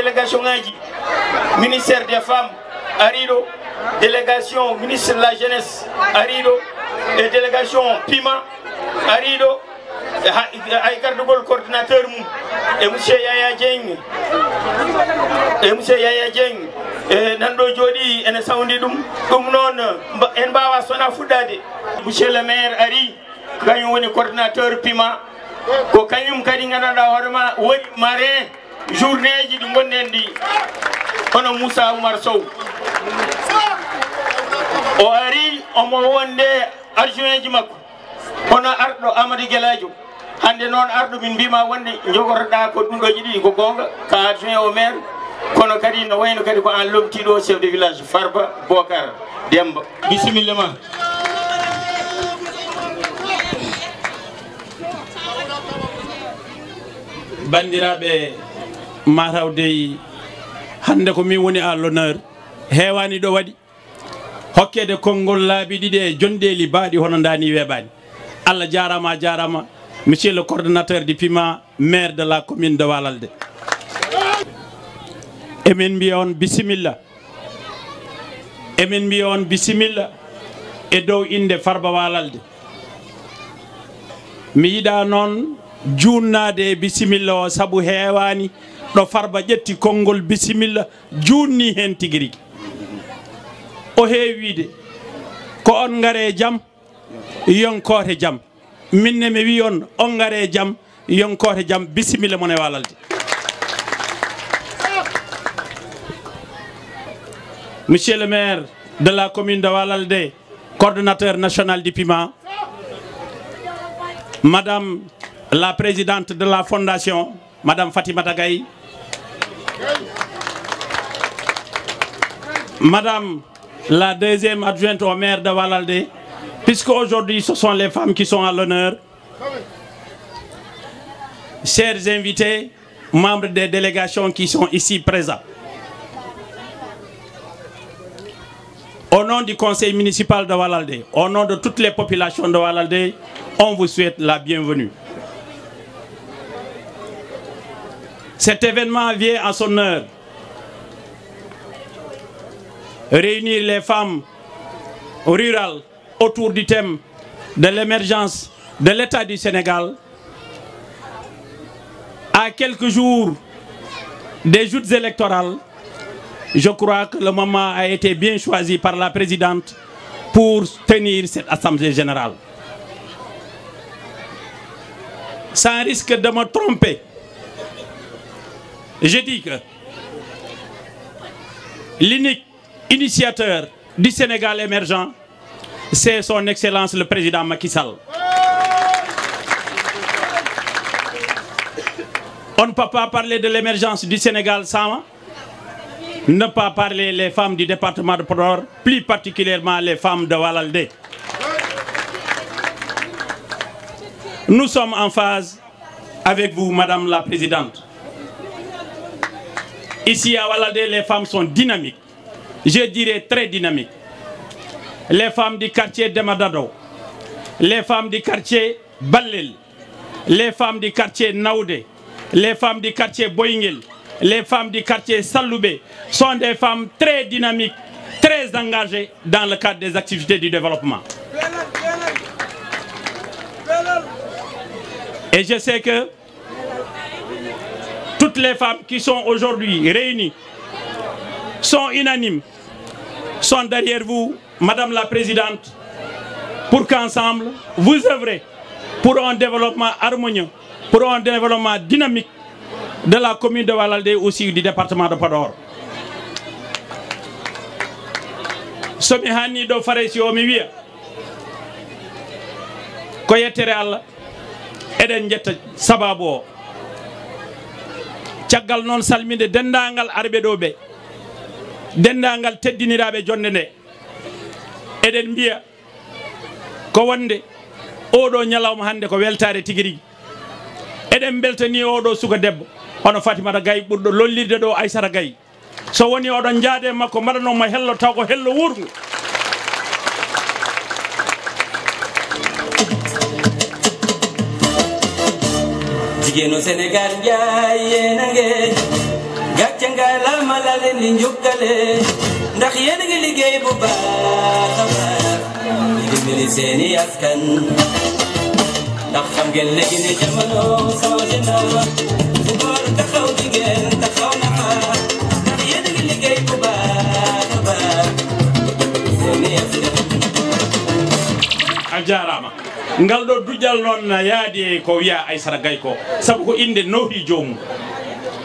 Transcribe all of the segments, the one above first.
délégation ngaji ministère des femmes arido délégation ministre de la jeunesse arido et délégation Pima arido ay gardugol coordinateur mum et monsieur Yaya Dieng e nanɗo jooɗi ene sawdi ɗum noon en mbawa sona fuɗɗade monsieur le maire ari kañum woni coordinateur Pima ko kañum kadi gandanɗa hoorema waɗi marin journée ji ɗi gonɗen ɗi hono Moussa Oumar Sow o ari omo wonde adjoint ji makko hono arɗo Amadou Gueladio hande noon arɗo min mbima wonde jogorɗa ko ɗum ɗo jiɗi ko gonga ka adjoint au maire kono kadi no wayno kadi ko an lomtiɗo chef de village Farba Bocar Demba bisimilla ma bandiraɓe matawde hande ko min woni à l'honneur hewani ɗo waɗi hokkede konngol laabi ɗiɗi e jondeli baaɗi hono dani weɓani Allah jarama jarama monsieur le coordonnateur du Pima maire de la commune de Walalde emin mbiya on bisimilla emin mbiya on bisimilla e dow inde Farba Walalde mi yiɗa noon junnade e bisimilla o saabu hewani ɗo Farba ƴetti konngol bisimilla junni hen tigui rigui o heewide ko on ngare jaam yonkote jaam minne mi wi on ngare jaam yonkote jaam bisimilla mon e Walalde monsieur le maire de la commune de Walalde coordonnateur national du Pima madame la présidente de la fondation madame Fatimata Gaye madame la deuxième adjointe au maire de Walalde, puisque aujourd'hui ce sont les femmes qui sont à l'honneur. Chers invités, membres des délégations qui sont ici présents. Au nom du conseil municipal de Walalde, au nom de toutes les populations de Walalde, on vous souhaite la bienvenue. Cet événement vient à son heure. Réunir les femmes rurales autour du thème de l'émergence de l'État du Sénégal à quelques jours des joutes électorales. Je crois que le moment a été bien choisi par la présidente pour tenir cette assemblée générale. Sans risque de me tromper, je dis que l'unique initiateur du Sénégal émergent, c'est son Excellence le président Macky Sall. On ne peut pas parler de l'émergence du Sénégal sans ne pas parler les femmes du département de Podor, plus particulièrement les femmes de Walalde. Nous sommes en phase avec vous, Madame la Présidente. Ici à Walalde, les femmes sont dynamiques. Je dirais très dynamiques. Les femmes du quartier Demadado, les femmes du quartier Ballel, les femmes du quartier Naoudé, les femmes du quartier Boingel, les femmes du quartier Saloubé sont des femmes très dynamiques, très engagées dans le cadre des activités du développement. Et je sais que toutes les femmes qui sont aujourd'hui réunies sont unanimes, sont derrière vous, Madame la Présidente, pour qu'ensemble, vous œuvrez pour un développement harmonieux, pour un développement dynamique de la commune de Walalde, aussi du département de Podor. Somi hanni do faresi o mi wiya ko yettere Allah eden jetta sababu o caggal non salminde dendangal arbe do be dendangal teddinirabe jonde nde eden biya ko wonde odo nyalawma hande ko weltare tigiri eden beltani odo suka debbo hono Fatimata Gaye burdo lollirde do Aissata Gaye so woni odon jaade makko madano ma hello taw ko hello wurgu jigéenu Sénégal jaay nange gàcce ngala malale ni njukkale ndax yéen ngi liggéey bu baax a baax di dimbali seeni askan ndax xam ngeen léegi ne jamono changé na fu góor taxaw jigéen taxaw na xaar ndax yéen ngi liggéey bu baax a baax seeni askan a jarama ngal ɗo duƴal noon yaadi ko wiya Aissata Gaye ko saabu ko inde nohi jomum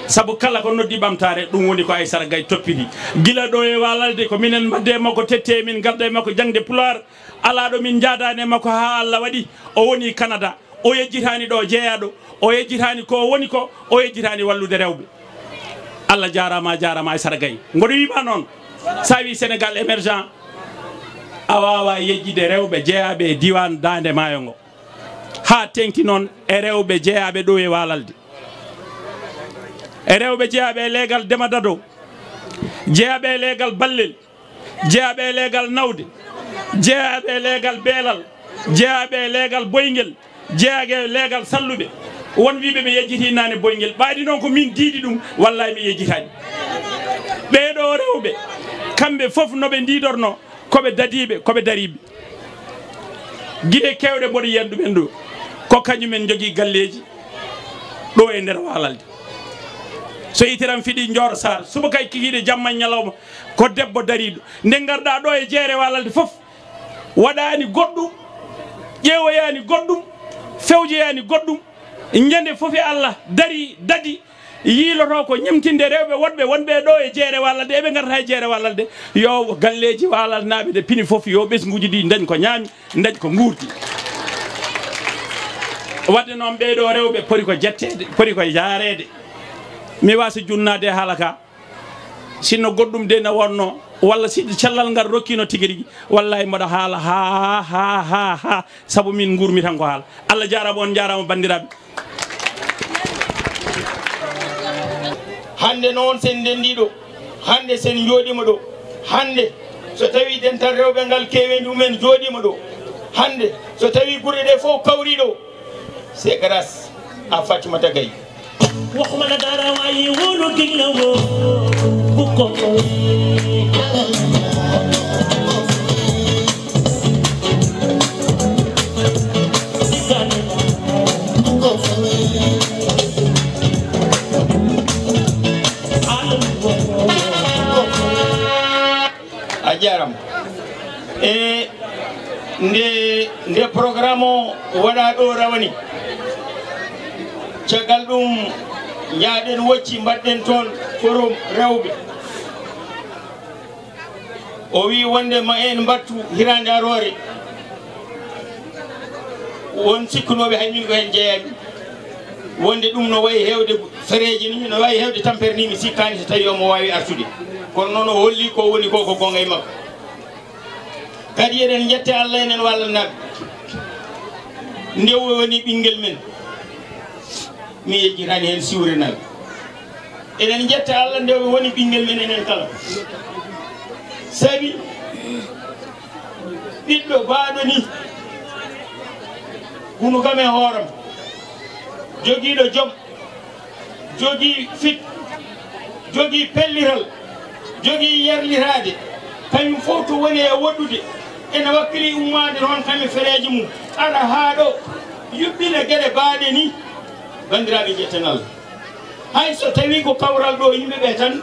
saabu kala ko noddi ɓamtare ɗum woni ko Aissata Gaye toppiti gila ɗo e walalde ko minen mbadde makko tette min garda e makko jangde Pulaar ala ɗo min jaadani makko ha Allah waɗi o woni Canada o yejjitani ɗo jeeyaɗo o yejjitani ko woni ko o yejjitani wallude rewɓe Allah jarama jarama Aissata Gaye ngoɗo wima noon sa wi Sénégal émergent a wawa yejjide rewɓe jeeyaɓe e diwan Dande Maayo ngo ha tenki noon e rewɓe jeeyaɓe ɗo e walalde e rewɓe jeeyaɓe e leegal Dema Dado jeeyaɓe e leegal Ballel jeeyaɓe e leegal Nawde jeeyaɓe e leegal Beelal jeeyaɓe e leegal Boyngel jeeyaɓe e leegal Salluɓe won wiɓe mi yejjiti nane Boyngel ɓaadi noon ko min diidi ɗum wallahi mi yejjitani ɓeɗo rewɓe kamɓe foof noɓe didorno koɓe dadiɓe koɓe dariɓe guiɗe kewɗe mboɗo yiyan ɗumen ɗo ko kañumen jogui galleji ɗo e nder walalde so itiram fiɗi Dior Sarr suba kay kikiɗe jamma ñalawma ko debbo dariɗo nde garɗa ɗo e jeere walalde foof waɗani goɗɗum ƴeewoyani goɗɗum fewjoyani goɗɗum ñande foof e Allah dari dadi yiiloto ko ñemtinde rewɓe wonɓe ɗo e jeere walalde eɓe garata e jeere walalde yo galleji walal naɓe de pini foof yo ɓesguji ɗi dañ ko ñaami dañ ko guurdi wadde noon ɓeɗo rewɓe poti ko jettede poti ko jaarede mi wasa junnade e haala ka sinno goɗɗum de ne wonno walla si cellal ngal rokkino tigui rigui wallahi mboɗo haala ha saabu min gurmi tan ko haala Allah jarama on jarama bandiraɓe hande noon sen dendiɗo hande sen jooɗima ɗo hande so tawi dental rewɓe ngal kewendi mumen jooɗima ɗo hande so tawi gurɗe ɗe fof kawri ɗo c'est grâce à Fatimata Gaye waxuma la dara waaye wóolu dig la woo bu ko a jaram e nde programme o waɗa ɗo rawani caggal ɗum jaaɗen wocci mbaɗɗen toon forum rewɓe o wi wonde ma en mbattu hirande arore won sikkunoɓe hay min ko hen jeeyami wonde ɗum no wayi hewde fereji ni no wayi hewde tampere ni mi sikkani so tawi omo wawi artude kono noon o holli ko woni ko gonga e makko kadi eɗen jette Allah enen wallanaɓe nde woni ɓinguel men mi yejjitani hen siwrenaɓe eɗen jetta Allah nde woni ɓinguel men enen kala sabi ɓiɗɗo baaɗo ni hunu kam e hooram jogiiɗo joom jogii fit jogii pelliral jogii yerliraade kañum fof to woni e woɗɗude ene wakkili ummade toon kame fereeji mum aɗa haa ɗo yuɓɓina geɗe baaɗe ni bandiraɓe jetten Allah hay so tawi ko kawral ɗo yimɓeɓe tan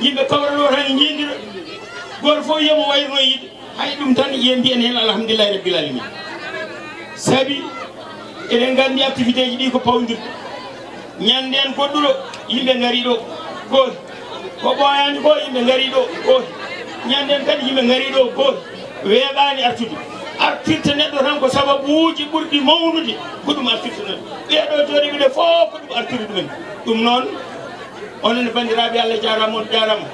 yimɓe kawral ɗo tan jiidira goto fof yiyamo wayruno yiide hay ɗum tan yen mbiyen hen alhamdulillahi rabbil alamin sabi eɗen gandi activité ji ɗi ko pawdirɗe ñande en goɗɗuɗo yimɓe gari ɗo goto ko ɓoyani ko yimɓe gari ɗo goto ñande en kadi yimɓe gari ɗo goto weeɓani artude artirta neɗɗo tan ko sababuji ɓurɗi mawnude ko ɗum artirta neɗɗo ɓeɗo jooɗiɓe ɗe fof ko ɗum artirde ɗumen ɗum noon onon bandiraɓe Allah jarama on jarama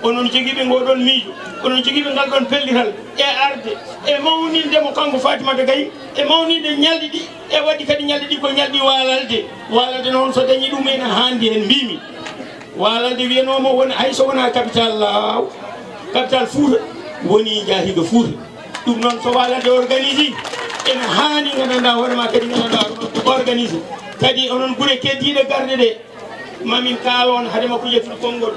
onon joguiɓe ngoɗon miijo onon joguiɓe ngal ɗon pellital e arde e mawnindemo kanko Fatimata Gaye e mawnide ñalɗi ɗi e waɗi kadi ñalɗi ɗi ko ñalɗi walalde noon so dañi ɗum ene handi hen mbimi walalde wiyanomo woni hayso wona capital law capital Fouta woni jaahiɗo Fouta ɗum noon so walalde organisé ene hani gandanɗa hoorema kadi gandanɗa organisé kadi onon ɓuure keddiɗe garde ɗe mamin kalon hade makko yettude konngol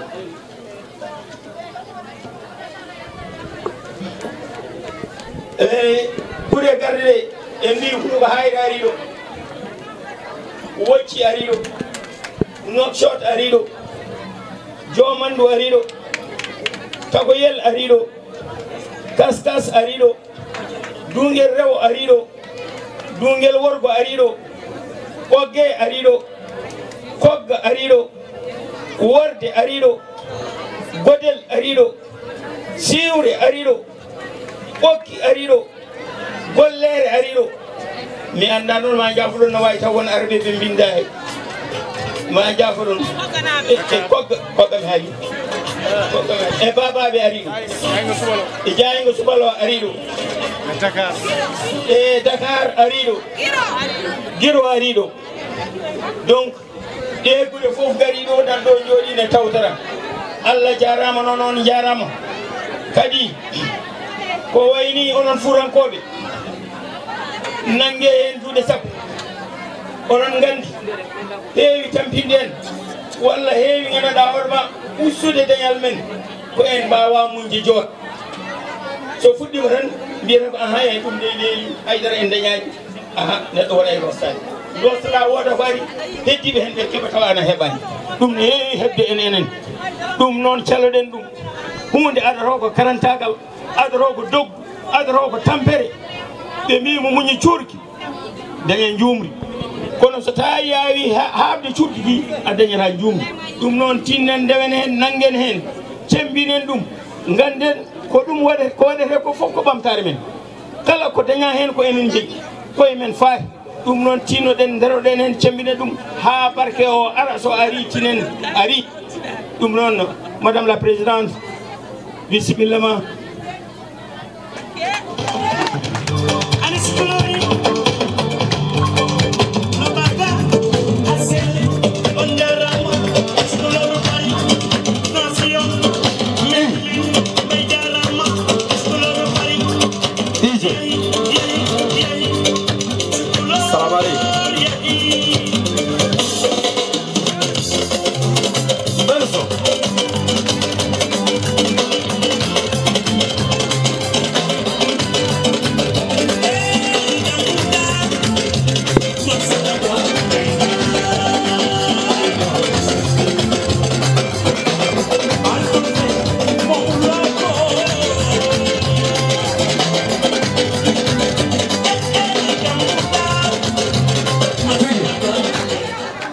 ɓuure garde ɗe mbi huɗoko hayre ari ɗo wocci ari ɗo nokshot ari ɗo jomandu ari ɗo tagoyel ari ɗo kaskas ari ɗo dungel rewo ari ɗo dungel worgo ari ɗo ɓogge ari ɗo kogga ari ɗo worde ari ɗo godel ari ɗo siwre ari ɗo ɓokki ari ɗo gollere ari ɗo mi anda noon ma jafoɗon no wawi taw won arɓe ɓe mbinda he ma jafoɗon e kogga mi haali e babaɓe ari ɗo e jaygo subalo ari ɗo e Dakar ari ɗo Guiro ari ɗo donc ɗe guure fof gari ɗo dan ɗo jooɗi ne tawtara Allah jarama noon on jarama kadi ko wayni onon furankoɓe nangue hen juuɗe sappo onon gandi heewi tampinde en walla heewi ganduɗa hoorema ustude dañal men ko en mbawa muñde joot so fuɗɗima tan mbiyata ko aha e ɗum de leeli haydara en dañaji aha neɗɗo waɗa e rostade rostala wooda ko ari heddiɓe hen ɓe keɓa tawa ana heɓani ɗum ne heewi hebde en enen ɗum noon caloɗen ɗum hunde aɗato ko karantagal aɗato ko doggu aɗato ko tampere ɓe mbimo muñi cuurki dañe jumri kono so tawi yawi haɓde cuurki ki a dañata jumri ɗum noon tinnen ndewen hen nanggen hen cembinen ɗum ganden ko ɗum waɗete ko waɗete ko fof ko ɓamtare men kala ko daña hen ko enen jeggi koye men faati ɗum noon tinnoɗen daroɗen hen cembine ɗum ha barke o ara so ari tinen ari ɗum noon madame la présidente bisimilla ma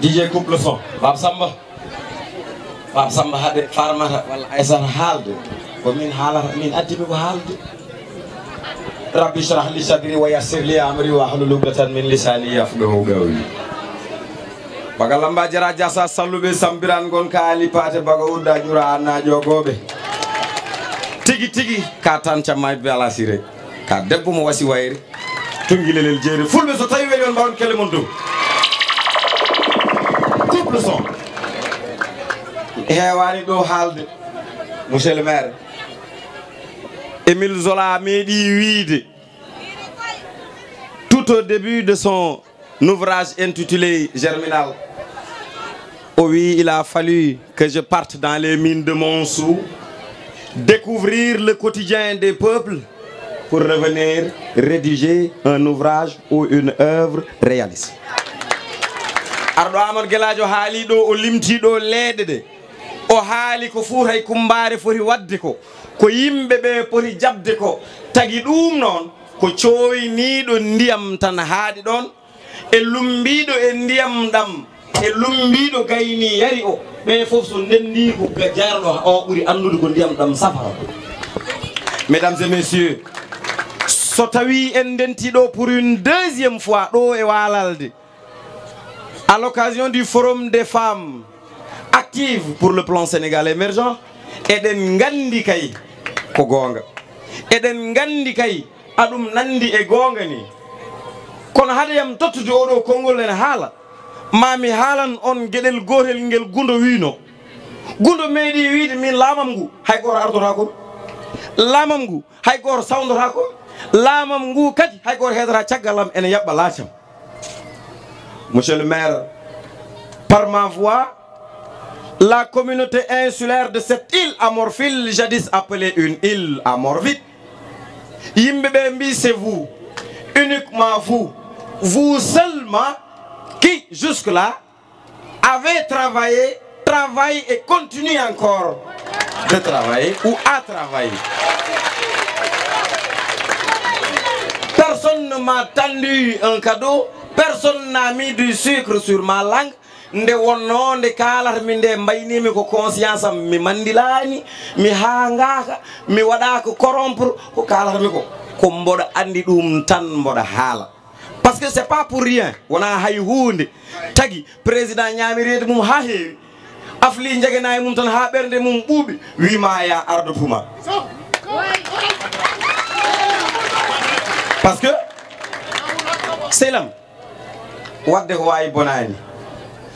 DJ coupe le son. Bab Samba hade farmata walla aysata haalde ko min haalata min addiɓe ko haalde rabbi shrah li sadri wa yassir li amri wa hlul uqdatan min lisani yafqahu qawli baga lamba jara jasa salluɓe sambiran gon ka ali pate baga udda jura anna jogoɓe tigi tigi ka tan camma be ala sire ka debbo mo wasi wayre tungilelel jeeri fulɓe so tawi weli on mbawon kelle mon dow coupe le son hewani ɗo haalde monsieur le maire Émile Zola meeɗi wiide tout au début de son ouvrage intitulé Germinal oui il a fallu que je parte dans les mines de Montsou découvrir le quotidien des peuples pour revenir rédiger un ouvrage ou une œuvre réaliste arɗo Amadou Gueladio haali ɗo o limti ɗo leeɗe ɗe o haali ko fuu hay kumbare foti wadde ko yimɓe ɓe poti jabde ko tagi ɗum noon ko coyniɗo ndiyam tan haaɗi ɗon e lumbiɗo e ndiyam ɗam e lumbiɗo gayni yari o ɓe fof so ndendi ko jarɗo o ɓuri andude ko ndiyam ɗam safara. Mesdames et messieurs, so tawi en denti ɗo pour une deuxième fois ɗo e Walalde à l'occasion du forum des femmes actives pour le plan Sénégal émergent eɗen gandi kay ko gonga eɗen gandi kay aɗum nandi e gonga ni kono hadayam tottude oɗo konngol en haala mami haalan on gueɗel gotel ngel gundo wino gundo meeɗi wiide min laamam ngu hay goto ardota kon laamam ngu hay goto sawdota kon laamam ngu kadi hay goto heedata caggalam ene yaɓɓa laacam. Monsieur le maire, par ma voix la communauté insulaire de cette île Amorphile, jadis appelée une île Amorvite. Yimbebembi, c'est vous, uniquement vous, vous seulement qui jusque-là avez travaillé, travaille et continue encore de travailler ou à travailler. Personne ne m'a tendu un cadeau, personne n'a mis du sucre sur ma langue. Nde wonno nde kalar mi nde mbaynimi ko conscience am mi mandilani mi hangaka mi waɗaka corrompre ko kalarmi ko mboɗo andi ɗum tan mboɗo haala parce que c'est pas pour rien wona hay hunde tagui président ñamirede mum ha heewi afli jeguenayi mum tan ha ɓerde mum ɓuuɓi wima ya ardo puma parce que selam wadde ko wawi bonani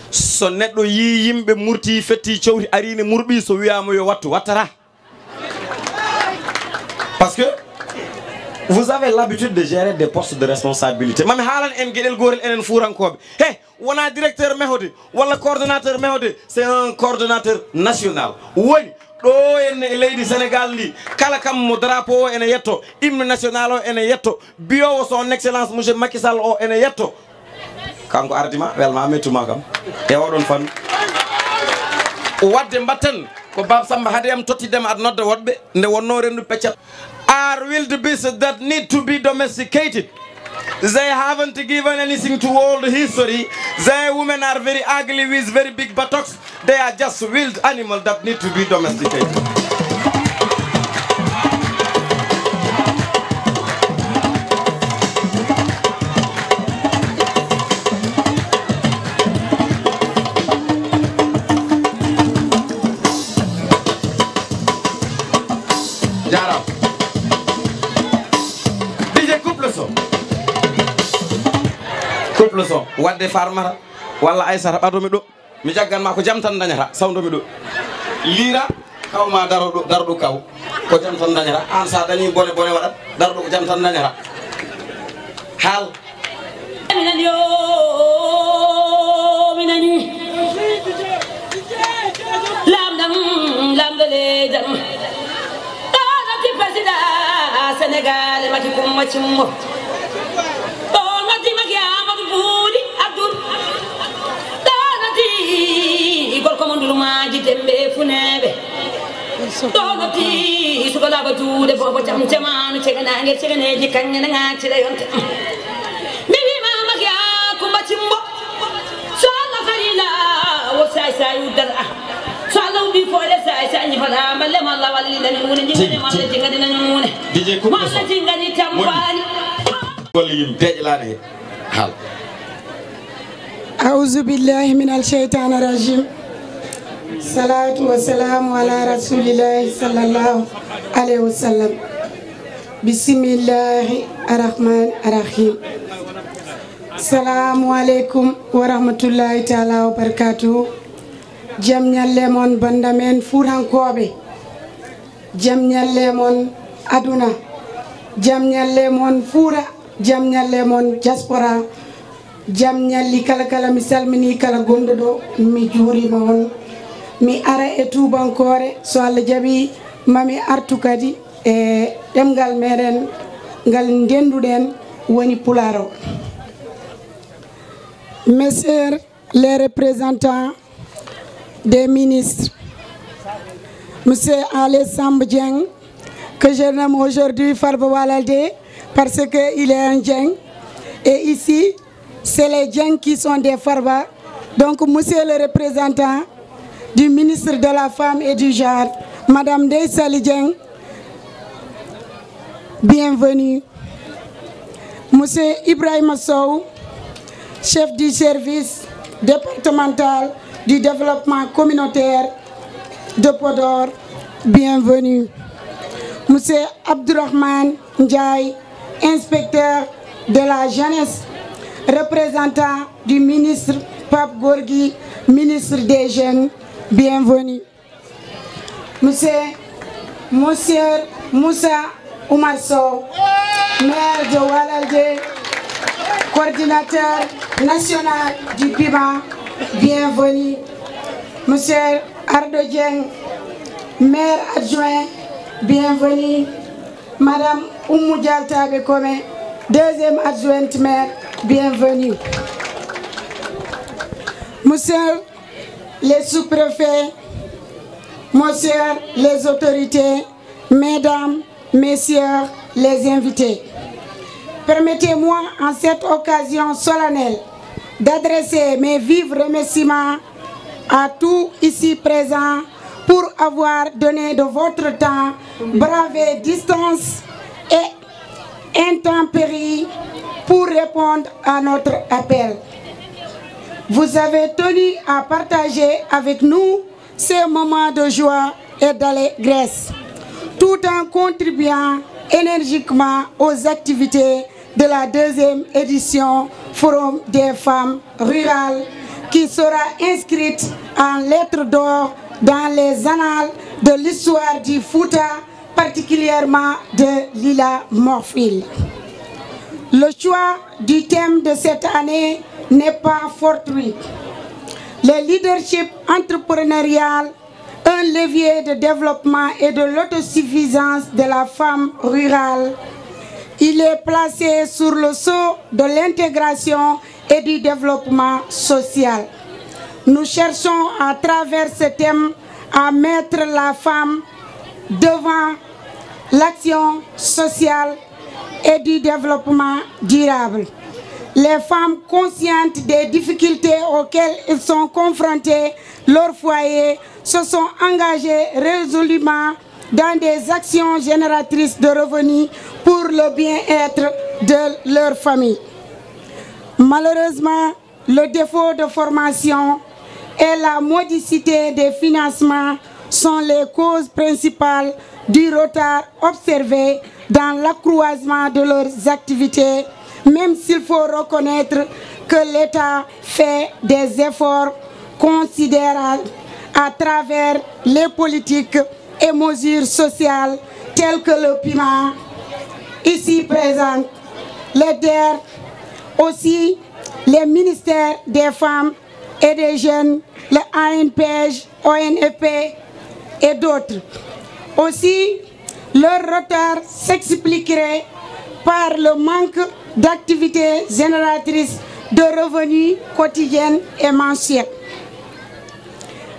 so neɗɗo yi yimɓe murti fetti cowti arine murɓi so wiyama yo wattu wattata parce que vous avez l'habitude de gérer des postes de responsabilité mami haalan en gueɗel gorel enen fuurankoɓe he wona directeur méhode walla coordonnateur méhode c'est un coordonnateur national woni ɗo enne e leydi Sénégal ndi kala kam mo drapeau o ene yetto hymne national o ene yetto biyowo son excellence monsieur Macky Sall o ene yetto kanko ardima welma mettuma kam e oɗon fan wadde mbatten ko Baba Samba hade am tottidema ad nodda woɗɓe nde wonno rendu peccat are wildebeests that need to be domesticated. They haven't given anything to world history. Their women are very ugly with very big buttocks. They are just wild animals that need to be domesticated. couple son wadde farmata walla Aissata ɓadomi ɗo mi jagganma ko jam tan dañata sawdomi ɗo lira kawma daroɗo kaw ko jam tan dañata an sa dañi bone bone waɗat daroɗo ko jam tan dañata haal minani yo minani lamdale jam ɗonati président Sénégal maki kumma cimmo maji tembe funebe donati suko laba tude bobo jam jamanu cegana ngel ceganeji kangena ngati da yonte bibi mama ya kumba cimbo so la farila wo sai sai udar so la ubi fo le sai sai ni fala malle malla walli dan woni ni malla jingadi nan woni malla jingadi tambani golli yim tejlade hal a'udhu billahi minal shaitanir rajim. Salatu wa salamu ala rasulillahi sallallahu alayhi wa sallam. Bismillahi ar-Rahman ar-Rahim. Salamu alaikum wa rahmatullahi ta'ala wa barakatuh. Jam nyalle mon bandamen furankoɓe. Jam nyalle mon aduna. Jam nyalle mon fura. Jam nyalle mon diaspora. Jam nyalli kala mi salmini kala gondoɗo mi juurima on. Mi ara e tubankore so Allah jaɓi mami artu kadi e ɗemgal meɗen ngal ndenduɗen woni pularo. Messieurs les représentants des ministres, Monsieur Alé Samb Dieng, que je nomme aujourd'hui Farba Walalde parce qu'il est un Dieng, et ici c'est les Dieng qui sont des Farba. Donc Monsieur le représentant du ministre de la Femme et du Genre, Madame Ndeye Saly Dieng, bienvenue. Monsieur Ibrahima Sow, chef du service départemental du développement communautaire de Podor, bienvenue. Monsieur Abdourahmane Ndiaye, inspecteur de la jeunesse, représentant du ministre Pape Gorgui, ministre des Jeunes, bienvenue. Monsieur Moussa Oumar Sow, maire de Walalde, coordinateur national du PIBA, bienvenue. Monsieur Ardo Dieng, maire adjoint, bienvenue. Madame Oumou Dialta Bekome, deuxième adjointe maire, bienvenue. Monsieur les sous-préfets, monsieur les autorités, mesdames, messieurs les invités. Permettez-moi en cette occasion solennelle d'adresser mes vifs remerciements à tous ici présents pour avoir donné de votre temps, bravé distance et intempéries pour répondre à notre appel. Vous avez tenu à partager avec nous ces moments de joie et d'allégresse, tout en contribuant énergiquement aux activités de la deuxième édition Forum des femmes rurales qui sera inscrite en lettres d'or dans les annales de l'histoire du Fouta, particulièrement de Lila Morphil. Le choix du thème de cette année n'est pas fortuit. Le leadership entrepreneurial, un levier de développement et de l'autosuffisance de la femme rurale, il est placé sur le sceau de l'intégration et du développement social. Nous cherchons à travers ce thème à mettre la femme devant l'action sociale et du développement durable. Les femmes conscientes des difficultés auxquelles elles sont confrontées, leur foyer, se sont engagées résolument dans des actions génératrices de revenus pour le bien-être de leur famille. Malheureusement, le défaut de formation et la modicité des financements sont les causes principales du retard observé dans l'accroissement de leurs activités, même s'il faut reconnaître que l'État fait des efforts considérables à travers les politiques et mesures sociales telles que le PIMA, ici présent, le DER, aussi les ministères des femmes et des jeunes, le ANPEJ, ONFP et d'autres. Aussi, leur retard s'expliquerait par le manque d'activités génératrices de revenus quotidiens et mensuels.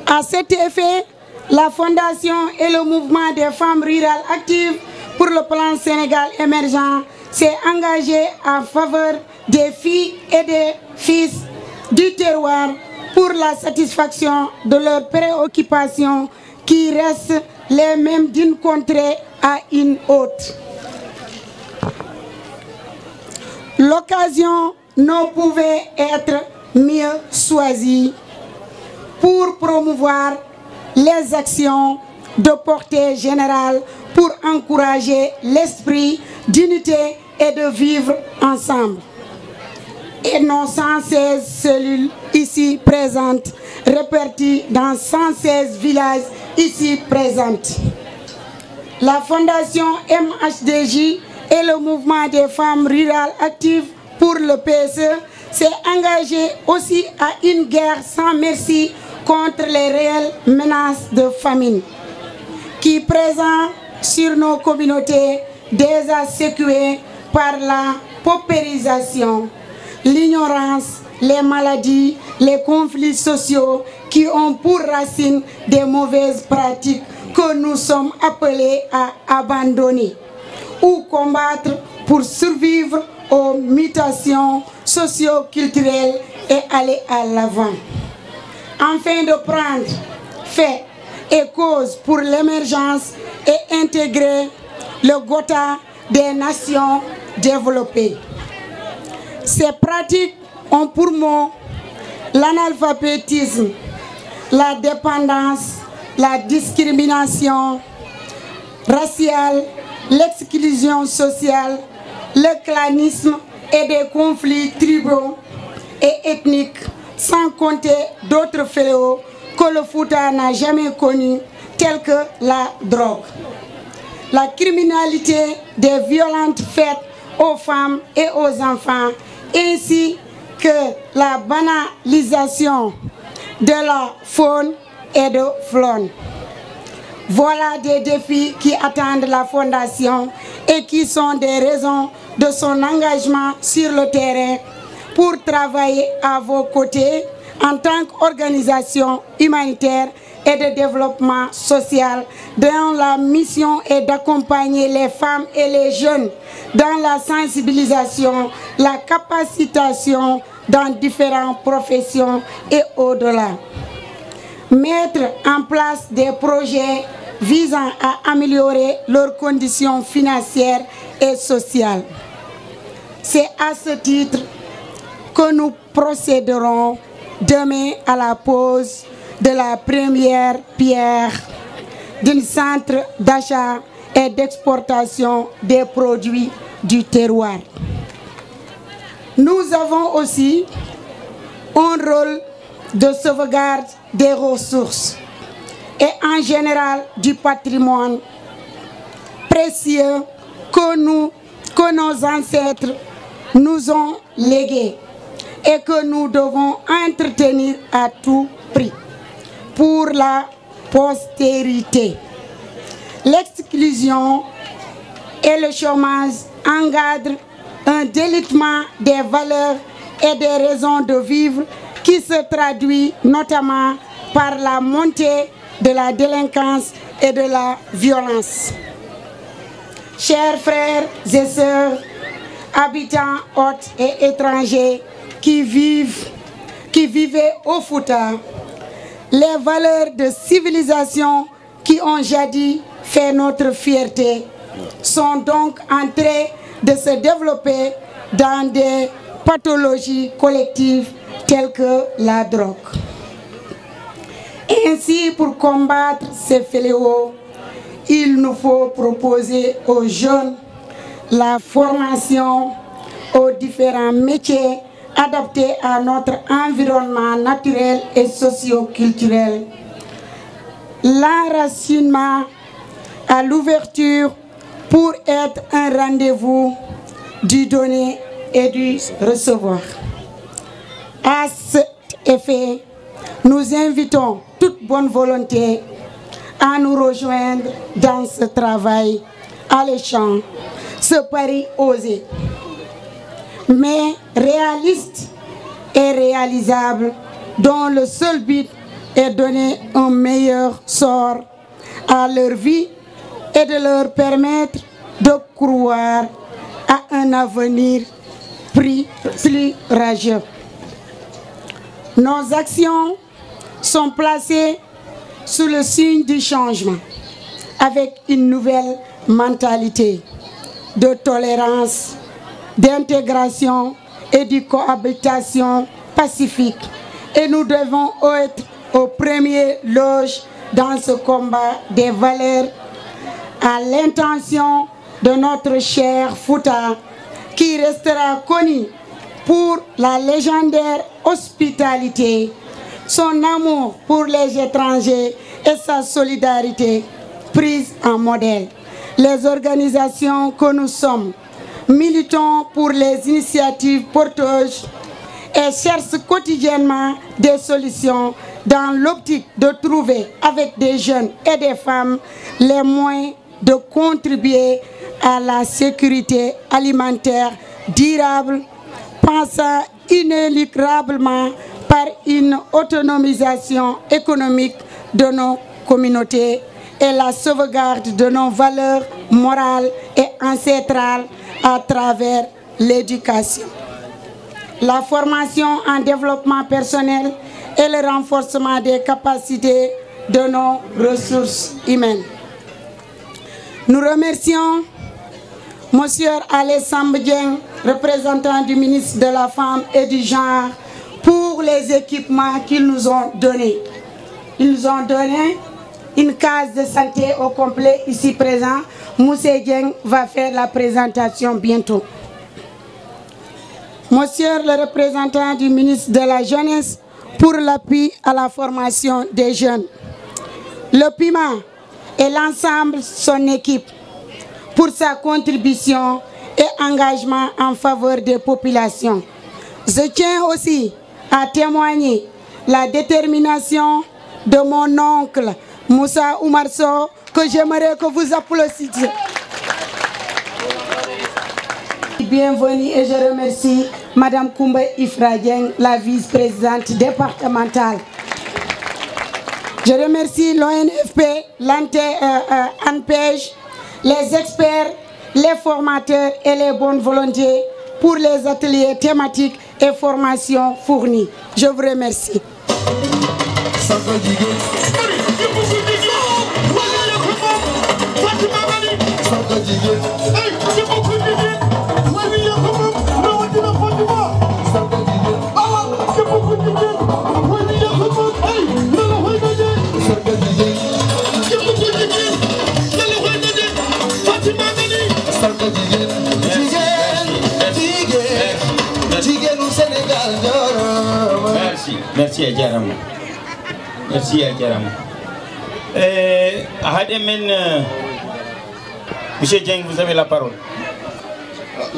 À cet effet, la Fondation et le mouvement des femmes rurales actives pour le plan Sénégal émergent s'est engagé en faveur des filles et des fils du terroir pour la satisfaction de leurs préoccupations qui restent les mêmes d'une contrée à une autre. L'occasion ne pouvait être mieux choisie pour promouvoir les actions de portée générale pour encourager l'esprit d'unité et de vivre ensemble. Et nos 116 cellules ici présentes, réparties dans 116 villages ici présentes. La Fondation MHDJ et le mouvement des femmes rurales actives pour le PSE s'est engagé aussi à une guerre sans merci contre les réelles menaces de famine qui présent sur nos communautés déjà sécuées par la paupérisation, l'ignorance, les maladies, les conflits sociaux qui ont pour racine des mauvaises pratiques que nous sommes appelés à abandonner ou combattre pour survivre aux mutations socio-culturelles et aller à l'avant. Afin de prendre fait et cause pour l'émergence et intégrer le quota des nations développées. Ces pratiques ont pour mot l'analphabétisme, la dépendance, la discrimination raciale, l'exclusion sociale, le clanisme et des conflits tribaux et ethniques, sans compter d'autres fléaux que le Fouta n'a jamais connus, tels que la drogue. La criminalité des violences faites aux femmes et aux enfants, ainsi que la banalisation de la faune et de Flon. Voilà des défis qui attendent la Fondation et qui sont des raisons de son engagement sur le terrain pour travailler à vos côtés en tant qu'organisation humanitaire et de développement social dont la mission est d'accompagner les femmes et les jeunes dans la sensibilisation, la capacitation dans différentes professions et au-delà. Mettre en place des projets visant à améliorer leurs conditions financières et sociales. C'est à ce titre que nous procéderons demain à la pose de la première pierre d'un centre d'achat et d'exportation des produits du terroir. Nous avons aussi un rôle de sauvegarde des ressources et en général du patrimoine précieux que nos ancêtres nous ont légué et que nous devons entretenir à tout prix pour la postérité. L'exclusion et le chômage encadrent un délitement des valeurs et des raisons de vivre qui se traduit notamment par la montée de la délinquance et de la violence. Chers frères et sœurs, habitants, hôtes et étrangers qui vivaient au Fouta, les valeurs de civilisation qui ont jadis fait notre fierté sont donc en train de se développer dans des pathologies collectives telles que la drogue. Ainsi, pour combattre ces fléaux, il nous faut proposer aux jeunes la formation aux différents métiers adaptés à notre environnement naturel et socio-culturel. L'enracinement à l'ouverture pour être un rendez-vous du donner et du recevoir. À cet effet, nous invitons toute bonne volonté à nous rejoindre dans ce travail alléchant, ce pari osé, mais réaliste et réalisable, dont le seul but est de donner un meilleur sort à leur vie et de leur permettre de croire à un avenir plus radieux. Nos actions sont placées sous le signe du changement, avec une nouvelle mentalité de tolérance, d'intégration et de cohabitation pacifique. Et nous devons être au premier loge dans ce combat des valeurs à l'intention de notre cher Fouta, qui restera connu pour la légendaire hospitalité, son amour pour les étrangers et sa solidarité prise en modèle. Les organisations que nous sommes militons pour les initiatives porteuses et cherchent quotidiennement des solutions dans l'optique de trouver avec des jeunes et des femmes les moyens de contribuer à la sécurité alimentaire durable, pensant inéluctablement par une autonomisation économique de nos communautés et la sauvegarde de nos valeurs morales et ancestrales à travers l'éducation, la formation en développement personnel et le renforcement des capacités de nos ressources humaines. Nous remercions M. Alessandre Dieng, représentant du ministre de la Femme et du Genre, pour les équipements qu'ils nous ont donnés. Ils nous ont donné une case de santé au complet ici présent. Moussé Dieng va faire la présentation bientôt. Monsieur le représentant du ministre de la Jeunesse, pour l'appui à la formation des jeunes. Le PIMA et l'ensemble de son équipe pour sa contribution et engagement en faveur des populations. Je tiens aussi à témoigner la détermination de mon oncle Moussa Oumar Sow, que j'aimerais que vous applaudissiez. Bienvenue et je remercie Madame Koumba Ifra Dieng, la vice-présidente départementale. Je remercie l'ONFP, l'ANPEJ, les experts, les formateurs et les bonnes volontés pour les ateliers thématiques et formations fournies. Je vous remercie. Merci à Djaram. Merci à Djaram. Monsieur Dieng, vous avez la parole.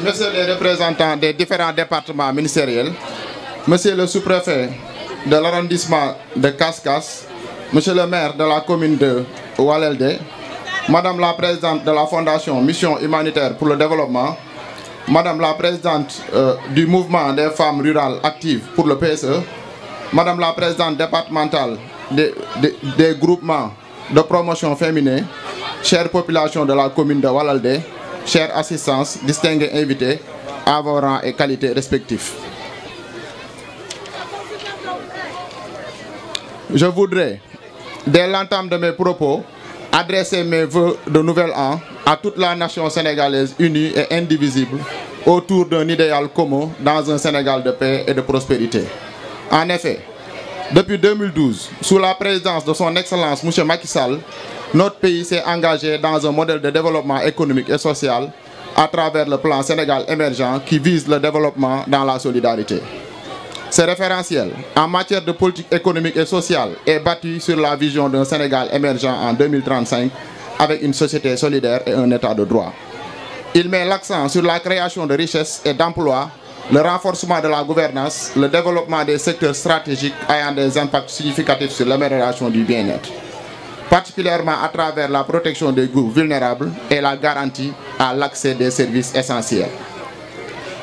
Monsieur le représentant des différents départements ministériels, Monsieur le sous-préfet de l'arrondissement de Kaskas, Monsieur le maire de la commune de Oualelde, Madame la présidente de la Fondation Mission Humanitaire pour le Développement, Madame la présidente du mouvement des femmes rurales actives pour le PSE, Madame la présidente départementale des groupements de promotion féminin, chère population de la commune de Oualelde, chère assistance, distingués invités, à vos rangs et qualités respectifs. Je voudrais, dès l'entame de mes propos, adresser mes vœux de nouvel an à toute la nation sénégalaise unie et indivisible autour d'un idéal commun dans un Sénégal de paix et de prospérité. En effet, depuis 2012, sous la présidence de son Excellence M. Macky Sall, notre pays s'est engagé dans un modèle de développement économique et social à travers le plan Sénégal émergent qui vise le développement dans la solidarité. Ce référentiel en matière de politique économique et sociale est bâti sur la vision d'un Sénégal émergent en 2035 avec une société solidaire et un état de droit. Il met l'accent sur la création de richesses et d'emplois, le renforcement de la gouvernance, le développement des secteurs stratégiques ayant des impacts significatifs sur l'amélioration du bien-être, particulièrement à travers la protection des groupes vulnérables et la garantie à l'accès des services essentiels.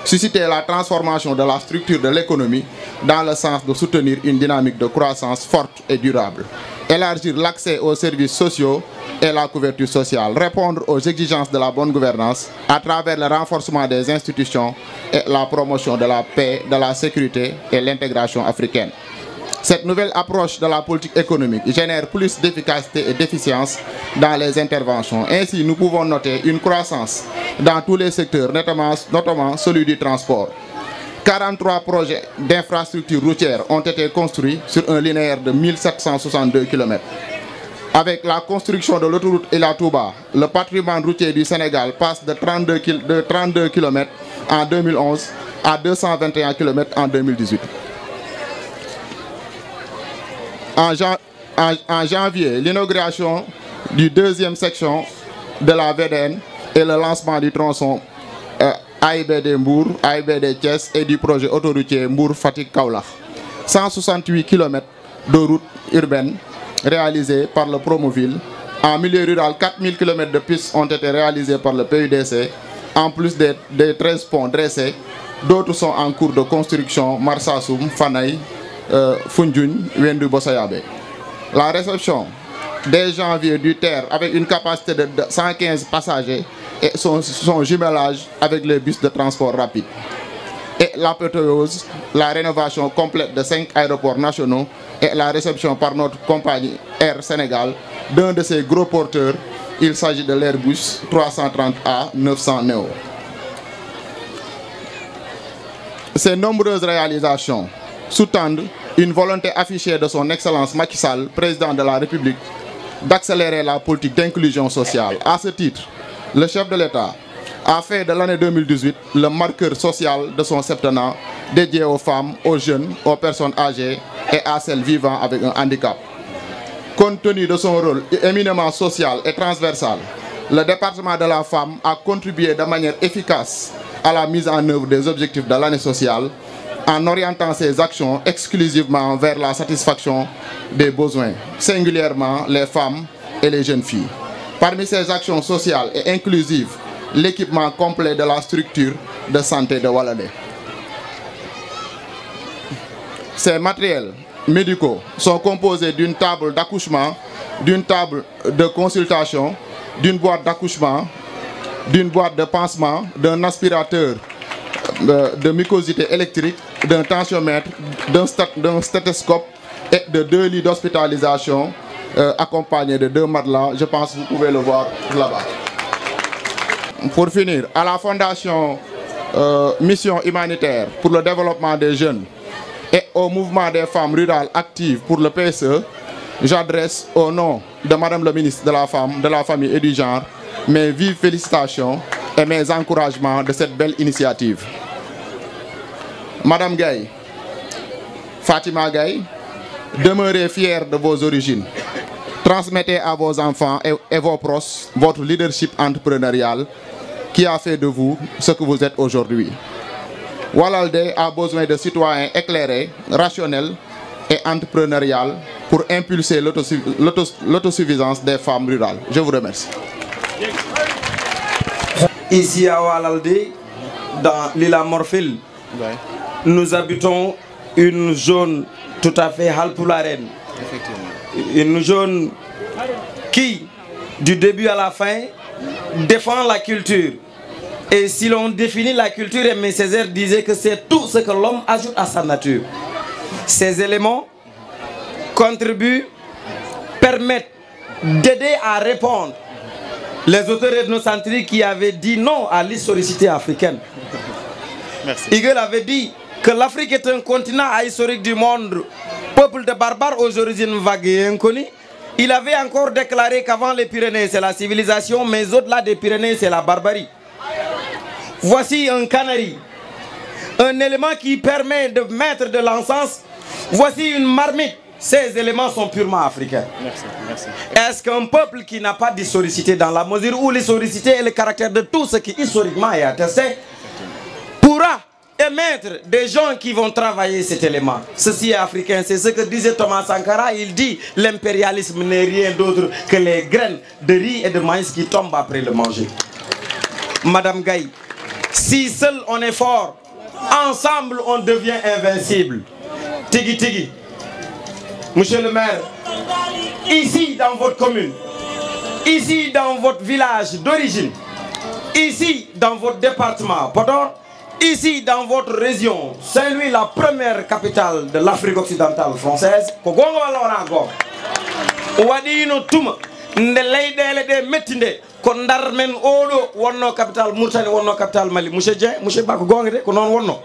Susciter la transformation de la structure de l'économie dans le sens de soutenir une dynamique de croissance forte et durable. Élargir l'accès aux services sociaux et la couverture sociale. Répondre aux exigences de la bonne gouvernance à travers le renforcement des institutions et la promotion de la paix, de la sécurité et l'intégration africaine. Cette nouvelle approche de la politique économique génère plus d'efficacité et d'efficience dans les interventions. Ainsi, nous pouvons noter une croissance dans tous les secteurs, notamment celui du transport. 43 projets d'infrastructures routières ont été construits sur un linéaire de 1762 km. Avec la construction de l'autoroute Ila Touba, le patrimoine routier du Sénégal passe de 32 km en 2011 à 221 km en 2018. En janvier, l'inauguration du deuxième section de la VDN et le lancement du tronçon AIBD Mbour, AIBD Thiès et du projet autoroutier Mbour-Fatick-Kaolack. 168 km de routes urbaines réalisées par le Promoville. En milieu rural, 4000 km de pistes ont été réalisées par le PUDC, en plus des 13 ponts dressés. D'autres sont en cours de construction, Marsassoum, Fanaï, Foundiougne, Wendu Bossayabe. La réception dès janvier du TER avec une capacité de 115 passagers et son jumelage avec les bus de transport rapide. Et l'apothéose, la rénovation complète de 5 aéroports nationaux et la réception par notre compagnie Air Sénégal d'un de ses gros porteurs. Il s'agit de l'Airbus 330A 900 Neo. Ces nombreuses réalisations sous-tendent une volonté affichée de son Excellence Macky Sall, président de la République, d'accélérer la politique d'inclusion sociale. À ce titre, le chef de l'État a fait de l'année 2018 le marqueur social de son septennat dédié aux femmes, aux jeunes, aux personnes âgées et à celles vivant avec un handicap. Compte tenu de son rôle éminemment social et transversal, le département de la femme a contribué de manière efficace à la mise en œuvre des objectifs de l'année sociale en orientant ses actions exclusivement vers la satisfaction des besoins, singulièrement les femmes et les jeunes filles. Parmi ces actions sociales et inclusives, l'équipement complet de la structure de santé de Walalé. Ces matériels médicaux sont composés d'une table d'accouchement, d'une table de consultation, d'une boîte d'accouchement, d'une boîte de pansement, d'un aspirateur de mucosité électrique, d'un tensiomètre, d'un stéthoscope et de 2 lits d'hospitalisation accompagnés de 2 matelas. Je pense que vous pouvez le voir là-bas. Pour finir, à la Fondation Mission Humanitaire pour le développement des jeunes et au mouvement des femmes rurales actives pour le PSE, j'adresse au nom de Madame le ministre de la Femme, de la Famille et du Genre mes vives félicitations et mes encouragements de cette belle initiative. Madame Gaye, Fatima Gaye, demeurez fière de vos origines. Transmettez à vos enfants et vos proches votre leadership entrepreneurial qui a fait de vous ce que vous êtes aujourd'hui. Walalde a besoin de citoyens éclairés, rationnels et entrepreneuriaux pour impulser l'autosuffisance des femmes rurales. Je vous remercie. Ici à Walalde, dans l'île Morphil, nous habitons une zone tout à fait halpoularen. Une zone qui, du début à la fin, défend la culture. Et si l'on définit la culture, Aimé Césaire disait que c'est tout ce que l'homme ajoute à sa nature. Ces éléments contribuent, permettent d'aider à répondre les auteurs ethnocentriques qui avaient dit non à l'historicité africaine. Hegel avait dit que l'Afrique est un continent ahistorique du monde, peuple de barbares aux origines vagues et inconnues. Il avait encore déclaré qu'avant les Pyrénées c'est la civilisation, mais au-delà des Pyrénées c'est la barbarie. Voici un canari, un élément qui permet de mettre de l'encens. Voici une marmite. Ces éléments sont purement africains. Merci. Est-ce qu'un peuple qui n'a pas d'historicité, dans la mesure où l'historicité est le caractère de tout ce qui historiquement est attesté, pourra émettre des gens qui vont travailler cet élément? Ceci est africain, c'est ce que disait Thomas Sankara. Il dit l'impérialisme n'est rien d'autre que les graines de riz et de maïs qui tombent après le manger. Madame Gaye, si seul on est fort, ensemble on devient invincible. Tigui Tigui, monsieur le maire, ici dans votre commune, ici dans votre village d'origine, ici dans votre département Podor, ici dans votre région, Saint-Louis, la première capitale de l'Afrique occidentale française, Kondar men odo wonno capital Mauritanie wonno capital Mali monsieur Dieng monsieur Bako gongede ko non wonno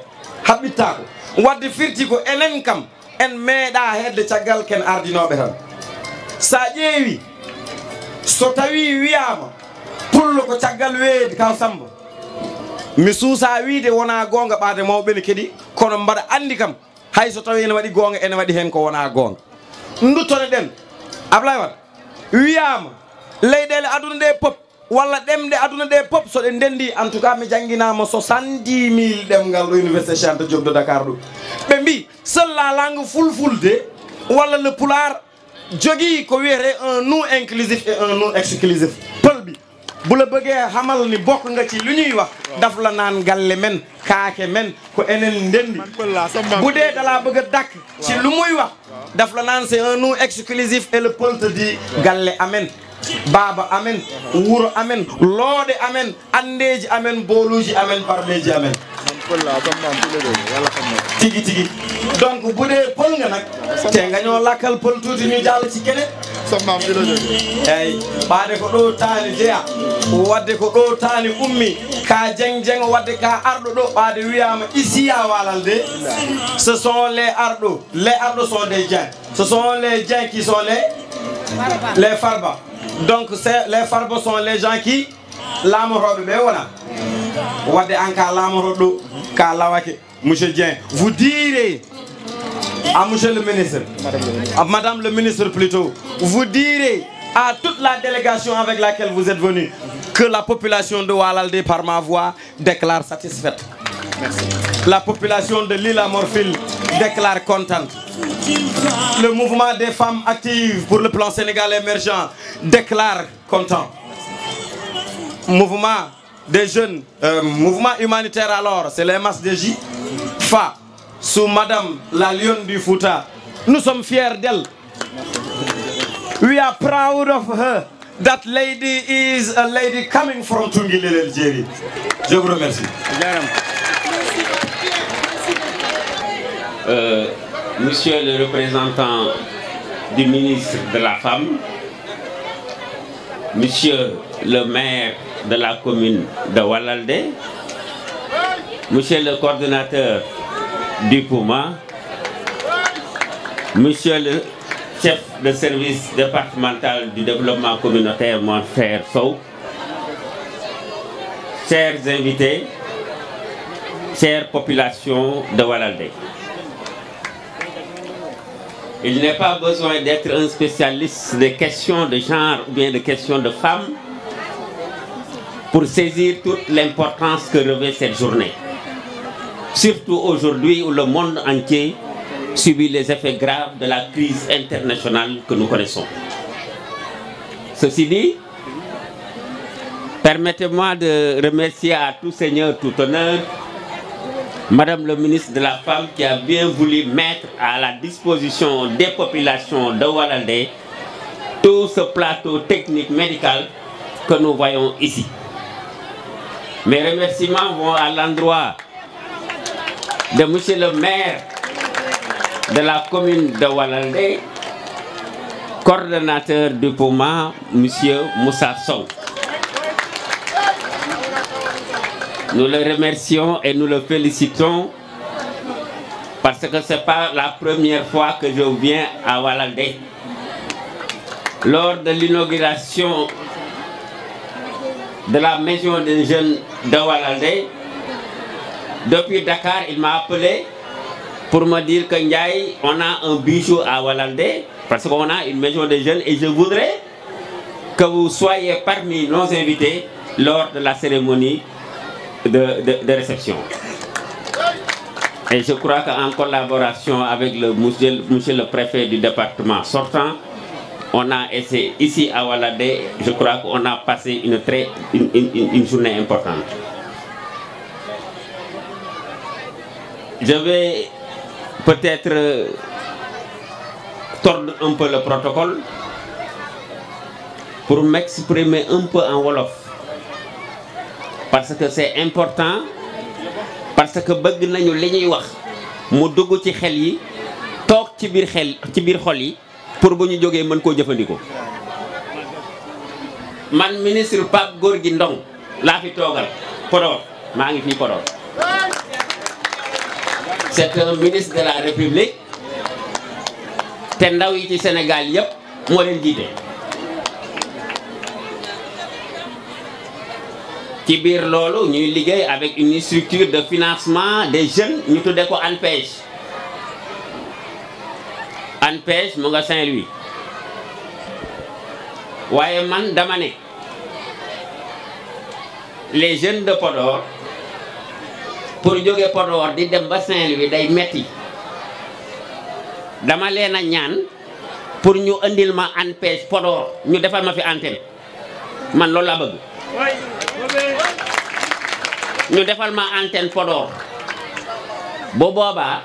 habitta ko wadde firti ko enen kam en meeda hedde tiagal ken ardinobe tan sa ƴeewi so tawi wiyama pullo ko tiagal weedi kaw Samba mi suusa wiide wona gonga ɓaade mawɓe ne kedi kono mbaɗa andi kam hay so tawi ene waɗi gonga ene waɗi hen ko wona gonga duttone ɗen Ablaye Wade wiyama leyɗele aduna ɗe pop walla ɗemɗe aduna ɗe pop so ɗe ndendi en tout cas mi jangguinama 70 000 ɗemgal ɗo université Cheikh Anta Diop de Dakar ɗo ɓe mbi seule la langue fulfulde walla le pulaar jogui ko wiyete un nous inclusif et un nous exclusif pël bi bu la bëggee xamal ni bokk nga ci lu ñuy wax daf la naan galle men kaake men ko enen ndendi bu dee dalaa bëgg a dakk ci lu muy wax daf la naan c'est un nous exclusif et le pël te dit galle amen Baba amen, Wuro amen, Lode amen, Andeji amen, Boluji amen, Parleji amen. Tigi tigi. Donc bu dee pël nga nag te nga ñoo lakkal pël tuuti ñu jàll ci keneen. Eyi ɓaade ko ɗo taani jeya wadde ko ɗo taani ummi ka jeng jeng wadde ka arɗo ɗo ɓaade wiyama ici à Walalde ce sont les arɗo sont des Dieng, ce sont les Dieng qui sont les Farba. Donc les Farba sont les gens qui lamoroɓe ɓe wona wadde an ka lamoroɗo ka lawake monsieur Dieng. Vous direz à monsieur le ministre, à madame le ministre plutôt, vous direz à toute la délégation avec laquelle vous êtes venu que la population de Walalde par ma voix déclare satisfaite. La population de l'île à Morphil déclare contente. Le mouvement des femmes actives pour le plan Sénégal émergent déclare content. Mouvement des jeunes, mouvement humanitaire alors, c'est les masses de J. Fa, sous Madame la Lionne du Fouta. Nous sommes fiers d'elle. We are proud of her. That lady is a lady coming from Tungilele, Algérie. Je vous remercie. Monsieur le représentant du ministre de la Femme, Monsieur le maire de la commune de Walalde, Monsieur le coordonnateur du PUMA, Monsieur le chef de service départemental du développement communautaire, mon frère Sow, chers invités, chère population de Walalde. Il n'est pas besoin d'être un spécialiste des questions de genre ou bien des questions de femmes pour saisir toute l'importance que revêt cette journée. Surtout aujourd'hui où le monde entier subit les effets graves de la crise internationale que nous connaissons. Ceci dit, permettez-moi de remercier à tout seigneur, tout honneur, Madame le ministre de la Femme qui a bien voulu mettre à la disposition des populations de Walalde tout ce plateau technique médical que nous voyons ici. Mes remerciements vont à l'endroit de Monsieur le maire de la commune de Walalde, coordonnateur du PUMA, Monsieur Moussa Sow. Nous le remercions et nous le félicitons parce que ce n'est pas la première fois que je viens à Walalde. Lors de l'inauguration de la maison des jeunes de Walalde, depuis Dakar, il m'a appelé pour me dire que Ndiaye, on a un bijou à Walalde parce qu'on a une maison des jeunes et je voudrais que vous soyez parmi nos invités lors de la cérémonie de réception. Et je crois qu'en collaboration avec monsieur le préfet du département sortant, on a essayé ici à Walalde, je crois qu'on a passé une journée importante. Je vais peut-être tordre un peu le protocole pour m'exprimer un peu en Wolof. Parce que c'est important, parce que bëgg nañu li ñuy wax mu dugg ci xel yi toog ci biir xol yi pour bu ñu jógee mën koo jëfandikoo. Man ministre Pape Gorgui Ndong laa fi toogal Podor maa ngi fii Podor. C'est un ministre de la République te ndaw yi ci Sénégal yépp moo leen jiite. Ci biir loolu ñuy liggéey avec une structure de financement des jeunes ñu tuddee ko ANPEJ. ANPEJ mu nga Saint-Louis. waaye man dama ne les jeunes de Podor pour jóge Podor di dem ba Saint-Louis day metti. dama leen a ñaan pour ñu andil ma ANPEJ Podor ñu defal ma fi antenne man loolu laa bëgg. ñu defal ma antenne Podor bu boobaa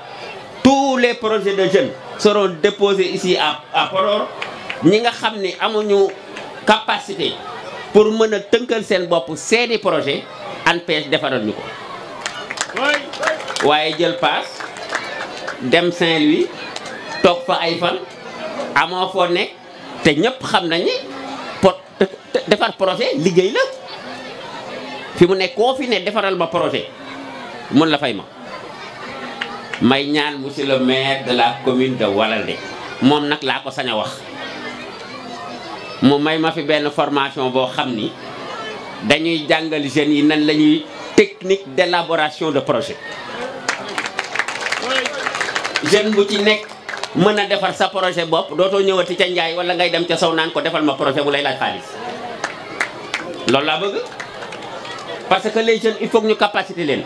tous les projets de jeunes seront déposés ici à Podor. ñi nga xam ni amuñu capacité pour mën a tënkal seen bopp seeni projet ANPEJ defaral ñu ko. waaye jël paas dem Saint-Louis toog fa ay fan amoo foo nekk te ñëpp xam nañu defar projet liggéey la. fi mu nekk koo fi ne defaral ma projet mën la fay ma. may ñaan monsieur le maire de la commune de Walalde moom nag laa ko sañ a wax mu may ma fi benn formation boo xam ni dañuy jàngal jeunes yi nan la ñuy technique d'élaboration de projet. jeune bu ci nekk mën a defar sa projet bopp dootoo ñëwati ca Njaay wala ngay dem ca Sow naan ko defal ma projet bu lay laaj xaalis loolu laa bëgg. parce que les jeunes il faut que ñu capacité leen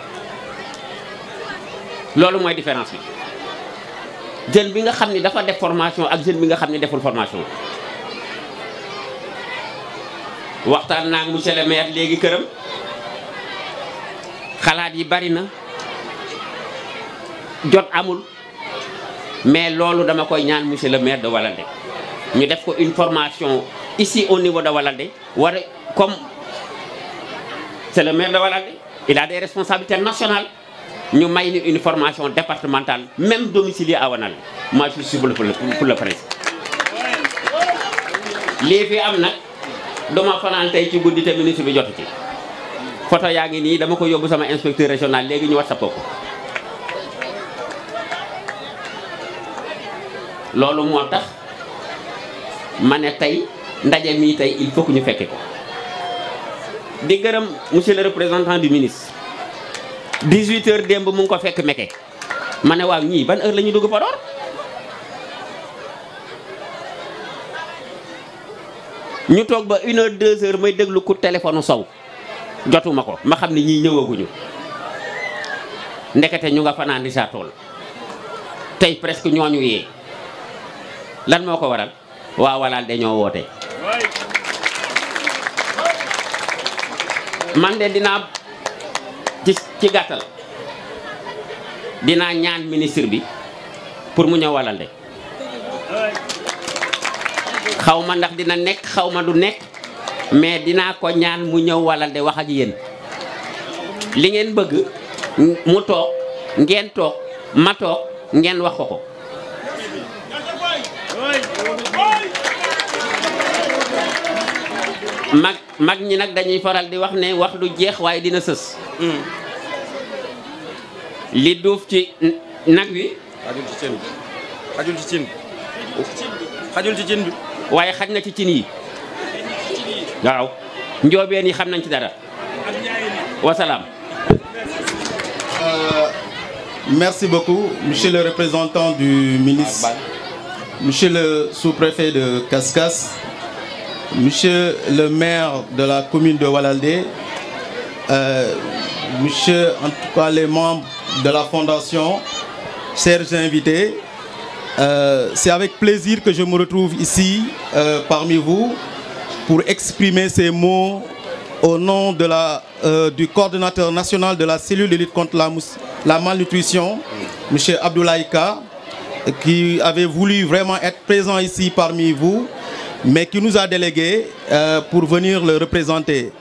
loolu mooy différence bi jeune bi nga xam ni dafa def formation ak jeune bi nga xam ni deful formation. waxtaan naa ak monsieur le maire léegi këram xalaat yi bari na jot amul mais loolu dama koy ñaan monsieur le maire de Walandé ñu def ko une formation ici au niveau de Walandé war comme c'est le maire de Walandé il a des responsabilités nationales ñu may ni une formation départementale même domiciliée à Walandé moi je suis pour le principe lii fi am nag dama fanaan tey ci guddi te ministre bi jotu ci photo yaa ngi nii dama ko yóbbu sama inspecteur régional léegi ñu WhatsApp ko loolu moo tax ma ne tey ndaje mii tey il faut que ñu fekke ko di gërëm monsieur le représentant du ministre 18h démb mu ngi ko fekk Meke ma ne waaw ñii ban heure la ñu dugg Podor ñu toog ba 1h 2h may déglu ku téléphone Sow jotuma ko ma xam ne ñii ñëwaguñu ndekete ñu nga fanaan di sa tool tey presque ñooñu yee lan moo ko waral waa Walandé dañoo woote man de dinaa ci gàttal dinaa ñaan ministre bi pour mu ñëw Walandé xaw ma ndax dina nekk xaw ma du nekk mais dinaa ko ñaan mu ñëw Walandé wax ak yéen li ngeen bëgg mu toog ngeen toog ma toog ngeen wax ko mag ñi nag dañuy faral di wax ne wax du jeex waaye dina sës li duuf ci nag wi xajul ci cin bi waaye xaj na ci cin yi waaw njoobeen yi xam nañ ci dara wasalaam. Merci beaucoup, monsieur le représentant du ministre, monsieur le sous-préfet de Kaskas, monsieur le maire de la commune de Walandé, monsieur, en tout cas les membres de la fondation, chers invités. C'est avec plaisir que je me retrouve ici parmi vous pour exprimer ces mots au nom de du coordonnateur national de la cellule de lutte contre la malnutrition, M. Abdoulaye Ka, qui avait voulu vraiment être présent ici parmi vous, mais qui nous a délégués pour venir le représenter.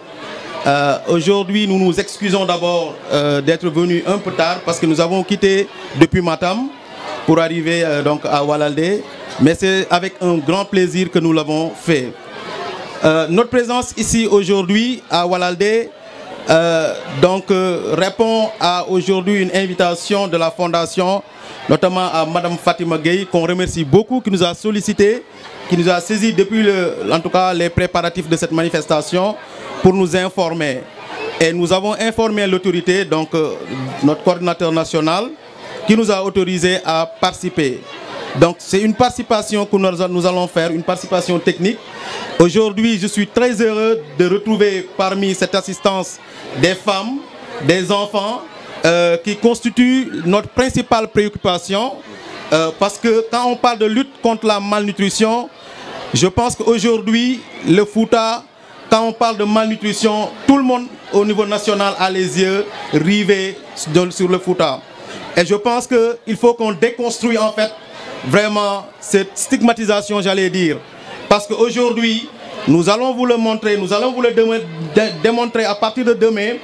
Aujourd'hui, nous nous excusons d'abord d'être venus un peu tard parce que nous avons quitté depuis Matam pour arriver donc à Walandé, mais c'est avec un grand plaisir que nous l'avons fait. Notre présence ici aujourd'hui à Walandé répond à aujourd'hui une invitation de la fondation, notamment à Madame Fatima Gueye, qu'on remercie beaucoup, qui nous a sollicité, qui nous a saisi depuis en tout cas les préparatifs de cette manifestation pour nous informer. Et nous avons informé l'autorité, donc notre coordinateur national, qui nous a autorisé à participer. Donc c'est une participation que nous allons faire, une participation technique. Aujourd'hui, je suis très heureux de retrouver parmi cette assistance des femmes, des enfants, qui constituent notre principale préoccupation. Parce que quand on parle de lutte contre la malnutrition, je pense qu'aujourd'hui, le Fouta, quand on parle de malnutrition, tout le monde au niveau national a les yeux rivés sur le Fouta. Et je pense qu'il faut qu'on déconstruise en fait vraiment cette stigmatisation, j'allais dire. Parce qu'aujourd'hui, nous allons vous le montrer, nous allons vous le démontrer à partir de demain.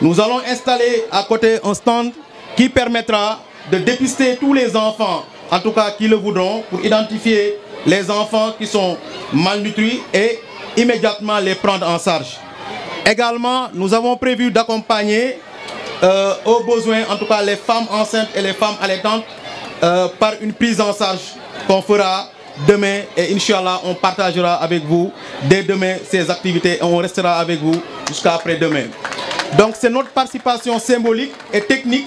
Nous allons installer à côté un stand qui permettra de dépister tous les enfants, en tout cas qui le voudront, pour identifier les enfants qui sont malnutris et immédiatement les prendre en charge. Également, nous avons prévu d'accompagner aux besoins, en tout cas les femmes enceintes et les femmes allaitantes, par une prise en charge qu'on fera demain. Et Inch'Allah, on partagera avec vous dès demain ces activités et on restera avec vous jusqu'à après-demain. Donc c'est notre participation symbolique et technique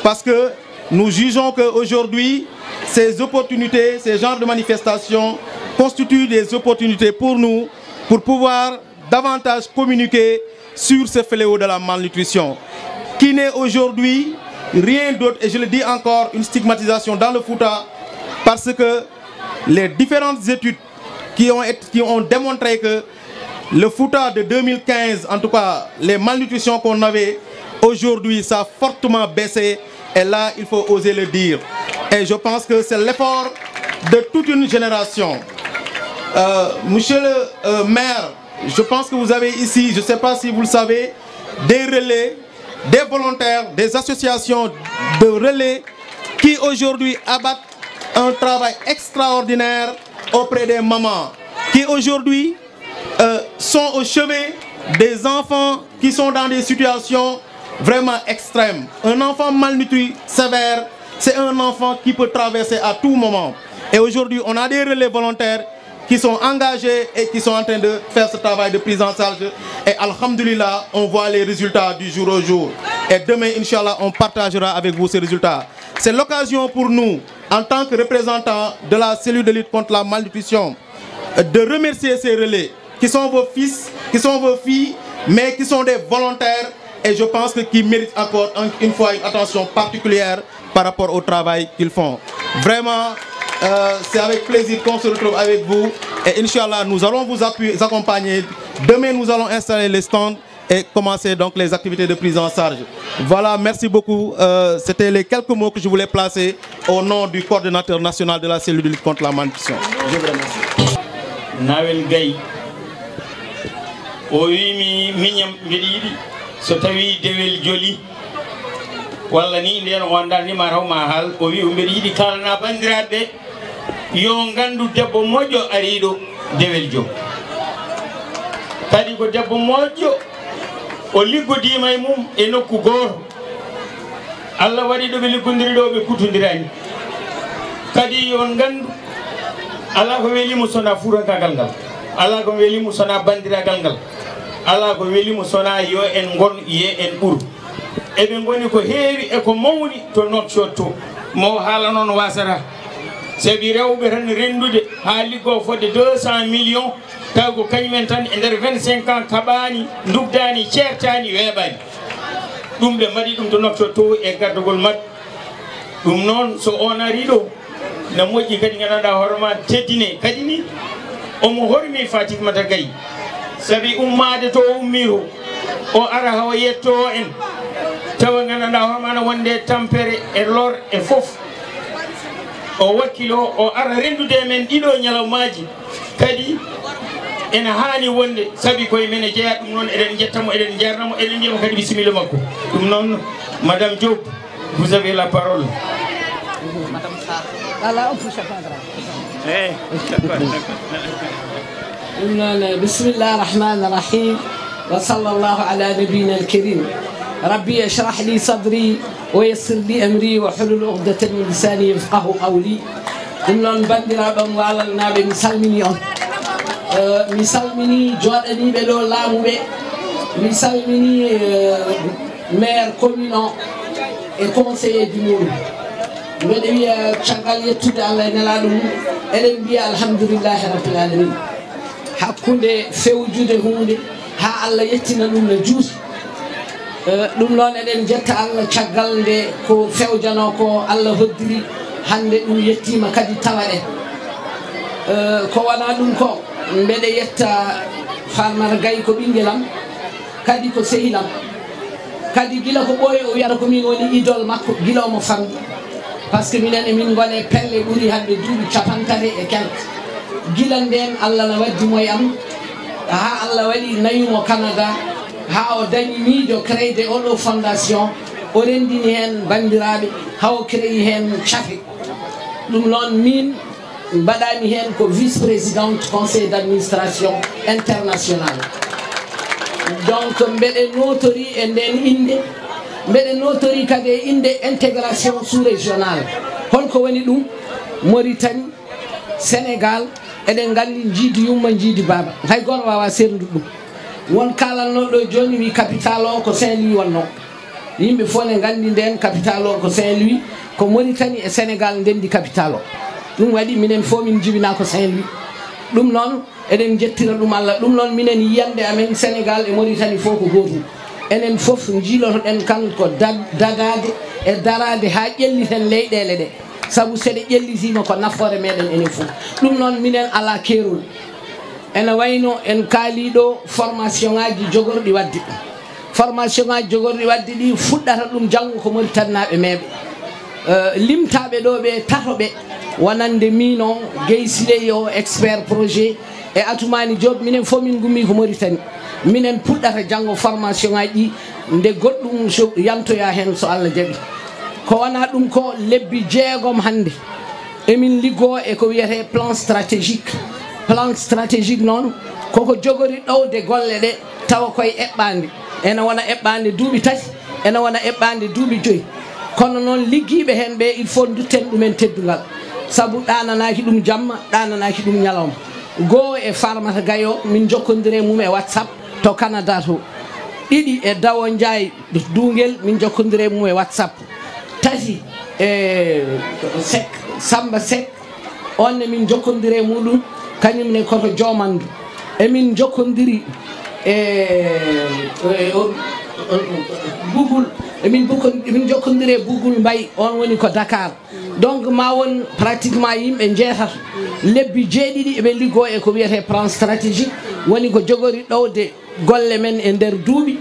parce que nous jugeons qu'aujourd'hui, ces opportunités, ces genres de manifestations constituent des opportunités pour nous pour pouvoir davantage communiquer sur ce fléau de la malnutrition qui n'est aujourd'hui rien d'autre, et je le dis encore, une stigmatisation dans le Fouta, parce que les différentes études qui ont démontré que le Fouta de 2015, en tout cas les malnutritions qu'on avait, aujourd'hui ça a fortement baissé, et là il faut oser le dire. Et je pense que c'est l'effort de toute une génération. Monsieur le maire, je pense que vous avez ici, je ne sais pas si vous le savez, des relais, des volontaires, des associations de relais qui aujourd'hui abattent un travail extraordinaire auprès des mamans, qui aujourd'hui sont au chevet des enfants qui sont dans des situations vraiment extrêmes. Un enfant malnutri sévère, c'est un enfant qui peut traverser à tout moment. Et aujourd'hui, on a des relais volontaires qui sont engagés et qui sont en train de faire ce travail de prise en charge. Et alhamdulillah, on voit les résultats du jour au jour. Et demain, Inch'Allah, on partagera avec vous ces résultats. C'est l'occasion pour nous, en tant que représentants de la cellule de lutte contre la malnutrition, de remercier ces relais, qui sont vos fils, qui sont vos filles, mais qui sont des volontaires, et je pense qu'ils méritent encore une fois une attention particulière par rapport au travail qu'ils font. Vraiment, c'est avec plaisir qu'on se retrouve avec vous, et Inch'Allah, nous allons vous accompagner. Demain, nous allons installer les stands et commencer donc les activités de prise en charge. Voilà, merci beaucoup. C'était les quelques mots que je voulais placer au nom du coordonnateur national de la cellule de lutte contre la malnutrition. Je vous remercie. Nawel Gaye o wimi miñam mbiɗa yiɗi so tawi dewel joli walla ni nden on darnima taw ma haal o wi mbiɗa yiɗi kalana bandiraɓe yo gandu debbo moƴƴo ariɗo dewel jom kadi ko debbo moƴƴo o liggodima e mum e nokku goto Allah waɗi ɗo ɓe liggodiri ɗo ɓe kutodirani kadi yon gandu ala ko welimo sona furankagal ngal, ala ko welimo sona bandiragal ngal, ala ko welimo sona yo en gon ye en ɓuur. Eɓe goni ko heewi e ko mawni to Nouakchott to mo haala noon wasata sabi rewɓe tan rendude ha liggo fodde 200 millions taw ko kañumen tan e nder 25 ans kaɓani dugdani ceertani weeɓani ɗum ɓe mbaɗi ɗum to Nouakchott to e gardugol mabɓe. ɗum noon so on ari ɗo na moƴƴi kadi gandanɗa hoorema teddine kadi ni omo hormi Fatimata Gaye sabi ummade to ummi to o ara hawa yetto en tawa gandanɗa hoorema ne wonde tampere e lor e fof o wakkilo o ara rendude men ɗiɗo ñalawmaji kadi ene hani wonde sabi koye men e jeeya ɗum noon eɗen jettamo eɗen jarnamo eɗen jiyamo kadi bisimilla makko. ɗum noon Madame Diop, vous avez la parole. بسم الله الرحمن الرحيم وصلى الله على نبينا الكريم. ربي اشرح لي صدري ويسر لي امري وحلل عقدة من لساني يفقه قولي. نون بانديرابam walalnaɓe mi salmini on mi salmini joɗaniɓe ɗo laamuɓe mi salmini maire commune o e conseiller du muɗum mbeɗa wiya caggal yettude Allah e nelaɗo mum eɗen mbiya alhamdoulillahi rabbil alamin hakkude fewjude hunde ha Allah yettina ɗum no juuti ɗum noon eɗen jetta Allah caggal nde ko fewjano ko Allah hoddiri hande ɗum yettima kadi tawa en ko wona ɗum ko mbeɗa yetta Farmata Gaye ko ɓinguelam kadi ko sehilam kadi gila ko ɓooyi o wiyata komin woni idole makko gila omo famɗi par ce que minen emin gone pelle ɓuuri hande duuɓi 50 e quelque gila nden Allah no waddimo e am ha Allah waɗi nayumo Canada ha o dañi miijo créde oɗo fondation o rendini hen bandiraɓe hawo créi hen cafe ɗum noon min mbaɗami hen ko vice présidente conseil d' administration international. Donc mbeɗe notori e nden inde mbeɗe notori kadi e inde intégration sous régional holko woni ɗum Mauritanie Sénégal eɗen gandi jiidi yumma jiidi baba hay goto wawa serndu ɗum won kalannoɗo joni wi capital o ko Saint-Louis wonno yimɓe fof ne gandi nden capital o ko Saint-Louis ko Mauritanie e Sénégal ndendi capital o ɗum waɗi minen fof min jibina ko Saint-Louis ɗum noon eɗen jettira ɗum Allah ɗum noon minen yiyande amen Sénégal e Mauritanie fof ko gotum enen fof jiilotoɗen kan ko dadade e darade ha ƴelliten leyɗele ɗe sabu seɗe ƴellitima ko nafoore meɗen enen fof ɗum noon minen ala keerol ene wayno en kaaliɗo formation ngaji jogorɗi wadde formation ngaji jogorɗi wadde ɗi fuɗɗata ɗum janggo ko Mauritanaɓe meɓe limtaɓe ɗo ɓe tatoɓe wonande mino Guèye Siley o expert projet e Atoumani Diop minen fof min gummi ko Mauritanie minen puɗɗata janggo formation ngaji ɗi nde goɗɗum yantoya hen so Allah jaaɓi ko wona ɗum ko lebbi 6 hande emin liggo e ko wiyete plan stratégique noon koko jogori ɗowde golle ɗe tawa koye eɓɓande ene wona eɓɓande duuɓi 3 ene wona eɓɓande duuɓi 5 kono noon liggiɓe hen ɓe il faut dutten ɗumen teddugal saabu ɗananaki ɗum jamma ɗananaki ɗum ñalawma goho e Farmata Gayo min jokkodire mum e WhatsApp to Canada to 2 e Dawo Ndiaye Dungel min jokkodire mum e WhatsApp 3 e Samba Seck on min jokkodire muɗum kañumne koto Jomandu emin jokkodiri Google emin jokkodire Google Mbaye on woni ko Dakar donc ma won pratiquement yimɓe jeetato lebbi 7 eɓe liggo e ko wiyete plan stratégique woni ko jogori ɗowde golle men e nder duuɓi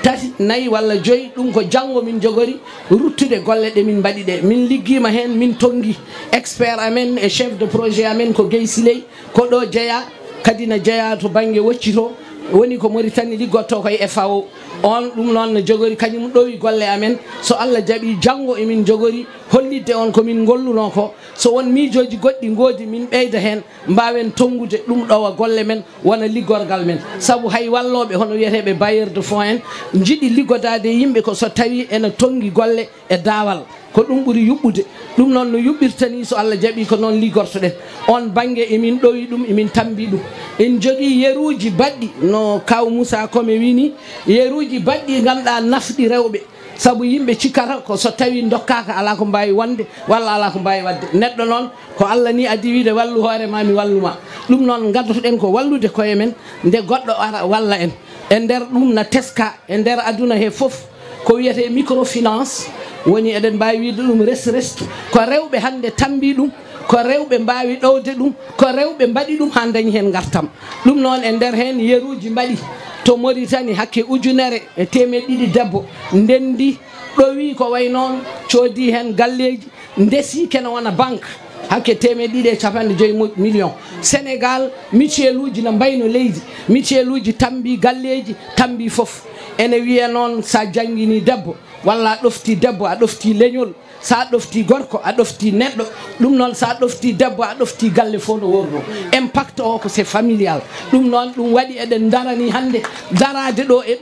3 4 walla 5 ɗum ko janggo min jogori ruttude golle ɗe min mbaɗi ɗe min liggima hen min tongi expert amen e chef de projet amen ko Guèye Siley ko ɗo jeeya kadi na jeeya to banggue woccito woni ko Mauritanie liggotto koye FAO on ɗum noon no jogori kañum ɗowi golle amen so Allah jaaɓi janggo emin jogori hollidde on komin golluno ko so won miijoji goɗɗi goodi min ɓeyda hen mbawen tongude ɗum ɗowa golle men wona liggorgal men saabu hay walloɓe hono wiyeteɓe bailleur de fonds en jiiɗi liggodade yimɓe ko so tawi ene tongi golle e daawal ko ɗum ɓuuri yuɓɓude ɗum noon no yuɓɓirtani so Allah jaaɓi ko noon liggortoɗen on banggue emin ɗowi ɗum emin tambi ɗum en jogui yeruji baɗɗi no kaw Moussa komi wini yeruji baɗɗi ganduɗa nafɗi rewɓe saabu yimɓe cikkata ko so tawi dokkaka ala ko mbawi wonde walla ala ko mbawi wadde neɗɗo noon ko Allah ni addi wiide wallu hoorema mi walluma ɗum noon gaddotoɗen ko wallude koye men nde goɗɗo ara walla en e nder ɗum na teska e nder aduna he foof ko wiyete microfinance woni eɗen mbawi wiide ɗum restu ko rewɓe hande tambi ɗum ko rewɓe mbawi ɗowde ɗum ko rewɓe mbaɗi ɗum ha dañi hen gartam ɗum noon e nder hen yeruji mbaɗi to Mauritanie hakke 1,200 debbo ndendi ɗowi ko way noon coodi hen galleji ndesi kene wona banque hakke 150 millions Sénégal mutuelle uji no mbayno leydi mutuelle uji tambi galleji tambi foof ene wiya noon sa jangguini debbo walla a ɗofti debbo a ɗofti leñol sa ɗofti gorko a ɗofti neɗɗo ɗum noon sa ɗofti debbo a ɗofti galle fof no worno impact o ko c'est familial ɗum noon ɗum waɗi eɗen darani hande darade ɗo e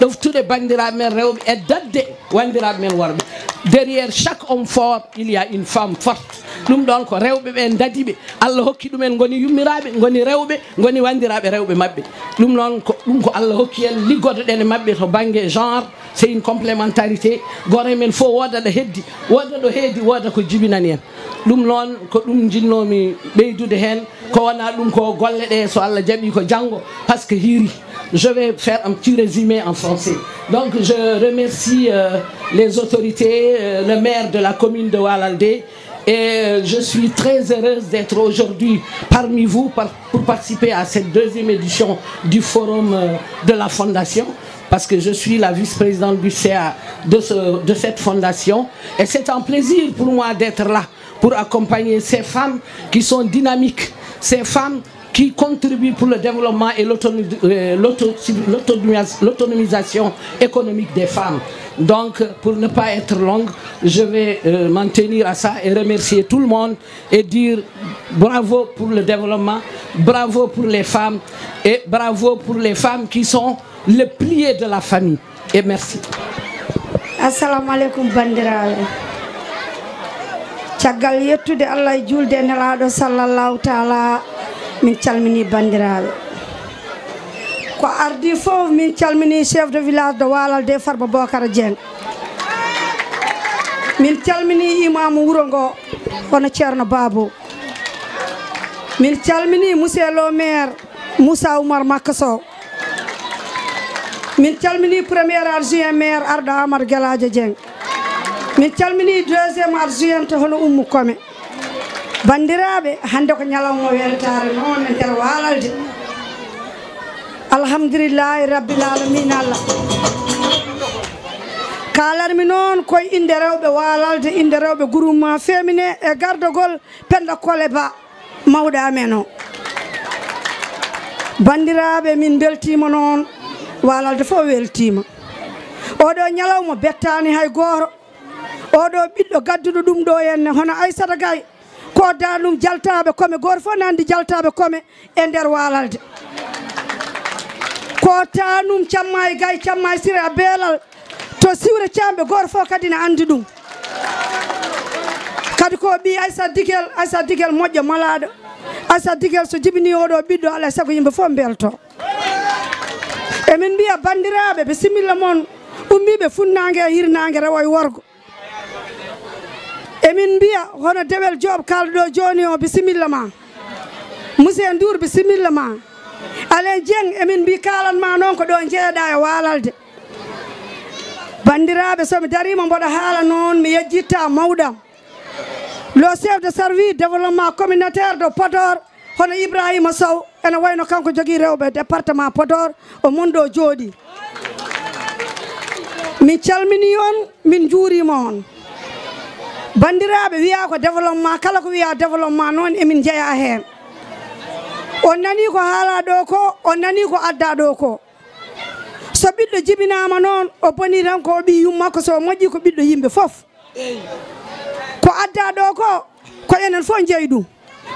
ɗoftude bandiraɓe men rewɓe e dadde wandiraɓe men worɓe derrière chaque homme fort il y a une femme forte ɗum ɗon ko rewɓe ɓe dadiɓe Allah hokki ɗumen goni yummiraɓe goni rewɓe goni wandiraɓe rewɓe mabɓe ɗum noon ko ɗum ko Allah hokki en liggotoɗen e mabɓe to banggue genre c'est une complémentarité gore men fof woda ɗo heddi woda ɗo heedi woda ko jibinani en ɗum noon ko ɗum jinnomi ɓeydude hen ko wona ɗum ko golle ɗe so Allah jaaɓi ko janggo par ce que hiiri je vais faire un petit résumé en français donc je remercie les autorités le maire de la commune de Walalde et je suis très heureuse d'être aujourd'hui parmi vous pour participer à cette 2e édition du forum de la fondation parce que je suis la vice-présidente du CA de cette fondation et c'est un plaisir pour moi d'être là pour accompagner ces femmes qui sont dynamiques, ces femmes qui contribuent pour le développement et l'autonomisation économique des femmes. Donc, pour ne pas être longue, je vais m'en tenir à ça et remercier tout le monde et dire bravo pour le développement, bravo pour les femmes et bravo pour les femmes qui sont le pilier de la famille. Et merci. Assalamu alaikum bandiraɓe. Caggal yettude Allah e julde e nelaɗo sallallahu taala min calmini bandiraɓe. Ko ardi fof min calmini chef de village de Walalde Farba Bocara Dieng. Min calmini imam wuro ngo hono Ceerno Babou. Min calmini monsieur le maire Moussa Oumar Makasso. min calmini premier adjoint maire Ardo Amadou Gueladio Dieng min calmini deuxième adjointe hono Oumou Kome bandiraɓe hande ko ñalawma weltare noon e nder Walalde alhamdulillahi rabbil alamin Allah kalarmi noon koye inde rewɓe Walalde inde rewɓe groupement féminin e gardogol Penda Kole Ba mawɗo amen o bandiraɓe min beltima noon Walalde fof weltima oɗo ñalawma bettani hay goto oɗo ɓiɗɗo gadduɗo ɗum ɗo henne hono Aissata Gaye ko da ɗum jaltaɓe kome goto fof nandi jaltaɓe kome e nder Walalde ko tanum Camma e Gaye Camma e Sira Beelal to siwre camɓe goto fof kadi ne andi ɗum kadi ko ɓi Aissata Digel moƴƴo malaɗo Aissata Digel so jibini oɗo ɓiɗɗo alay saago yimɓe fof belto emin mbiya bandiraɓe ɓe similla moon ummiɓe funnague e hirnague rewo e worgo emin mbiya hono Dewel Joob kalɗo joni o bisimilla ma Monsieur Ndour bisimilla ma Alain Dieng emin mbi kalanma noon ko ɗo jeeɗa e Walalde bandiraɓe somi darima mboɗo haala noon mi yejjitta mawɗam le chef de service développement communautaire de Podor hono Ibrahima Sow ene wayno kanko jogui rewɓe département Podor o monɗo jooɗi min calmini on min juurima on bandiraɓe wiya ko développement kala ko wiya développement noon emin jeeya hen on nani ko haala ɗo ko on nani ko adda ɗo ko so ɓiɗɗo jibinama noon o boni tan ko ɓi yummakko so moƴƴi ko ɓiɗɗo yimɓe foof ko adda ɗo ko enen fof jeeyi ɗum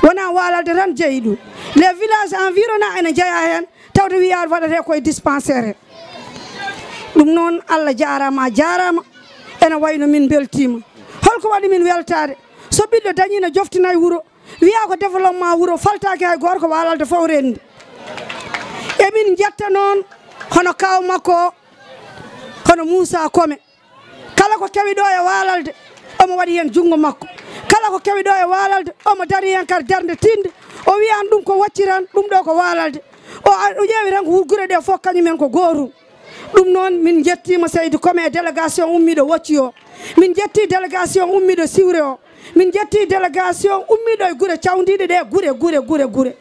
wona Walalde tan jeeyi ɗum les villages environnants ene jeeya hen tawde wiya waɗate koye dispensaire ɗum noon Allah jarama ene wayno min beltima holko waɗi min weltade so ɓiɗɗo dañi no joftinayi wuuro wiya ko développement wuuro faltaki hay goto ko Walalde fof rendi emin jetta noon hono kaw makko hono Moussa Kome kala ko kewi ɗo e Walalde omo waɗi hen jungo makko kala ko kewi ɗo e Walalde omo dari hen kadi darde tinde o wiyan ɗum ko wacciran ɗum ɗo ko Walalde o ƴeewi tan ko gure ɗe fof kañumen ko gotum ɗum noon min jettima Seydou Kome e délégation ummiɗo Wocci o min jetti délégation ummiɗo Siwre o min jetti délégation ummiɗo e guure cawdiɗe ɗe guure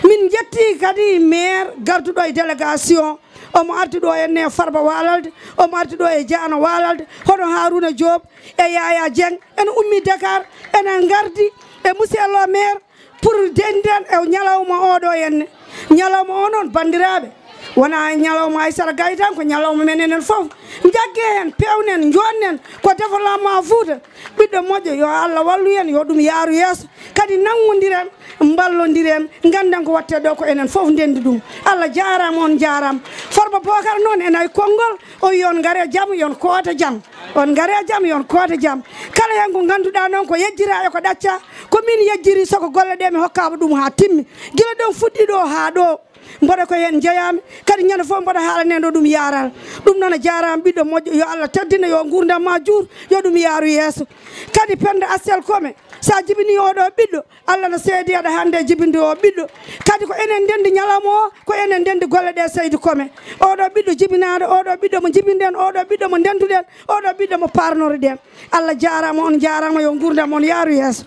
min jetti kadi maire garduɗo e délégation omo arti ɗo enne Farba Walalde omo arti ɗo e Diano Walalde hono Harouna Diop e Yaya Dieng ene ummi Dakar enen gardi e monsieur le maire pour denden e ñalawma oɗo henne ñalawma o noon bandiraɓe wona ñalawma Aissata Gaye tan ko ñalawma men enen fof jagge hen pewnen jonnen ko développement Fouta ɓiɗɗo moƴƴo yo Allah wallu en yo ɗum yaaru yeeso kadi nangodiren ballodiren ganden ko watte ɗo ko enen fof ndendi ɗum Allah jarama on jarama Farba Bocar noon en ay konngol o yon gaare jaam yon koota jaam on gaare jaam yon koota jaam kala hen ko ganduɗa noon ko yejjira e ko ɗacca komin yejjiri soko golle ɗe mi hokkama ɗum ha timmi guila ɗon fuɗɗi ɗo ha ɗo mboɗo ko hen jeeyami kadi ñande fof mboɗo haalane ɗo ɗum yaral ɗum noon a jarama ɓiɗɗo moƴƴo yo Allah teddina yo gurdam ma juur yo ɗum yaaru yeeso kadi Penda Asel Kome sa jibini oɗo ɓiɗɗo Allah no seedi aɗa hande jibinde o ɓiɗɗo kadi ko enen ndendi ñalawma o ko enen ndendi golle ɗe Seydou Kome oɗo ɓiɗɗo jibinaɗo oɗo ɓiɗɗo mo jibinden oɗo ɓiɗɗo mo ndenduɗen oɗo ɓiɗɗo mo parnore ɗen Allah jarama on jarama yo gurdam on yaaru yeeso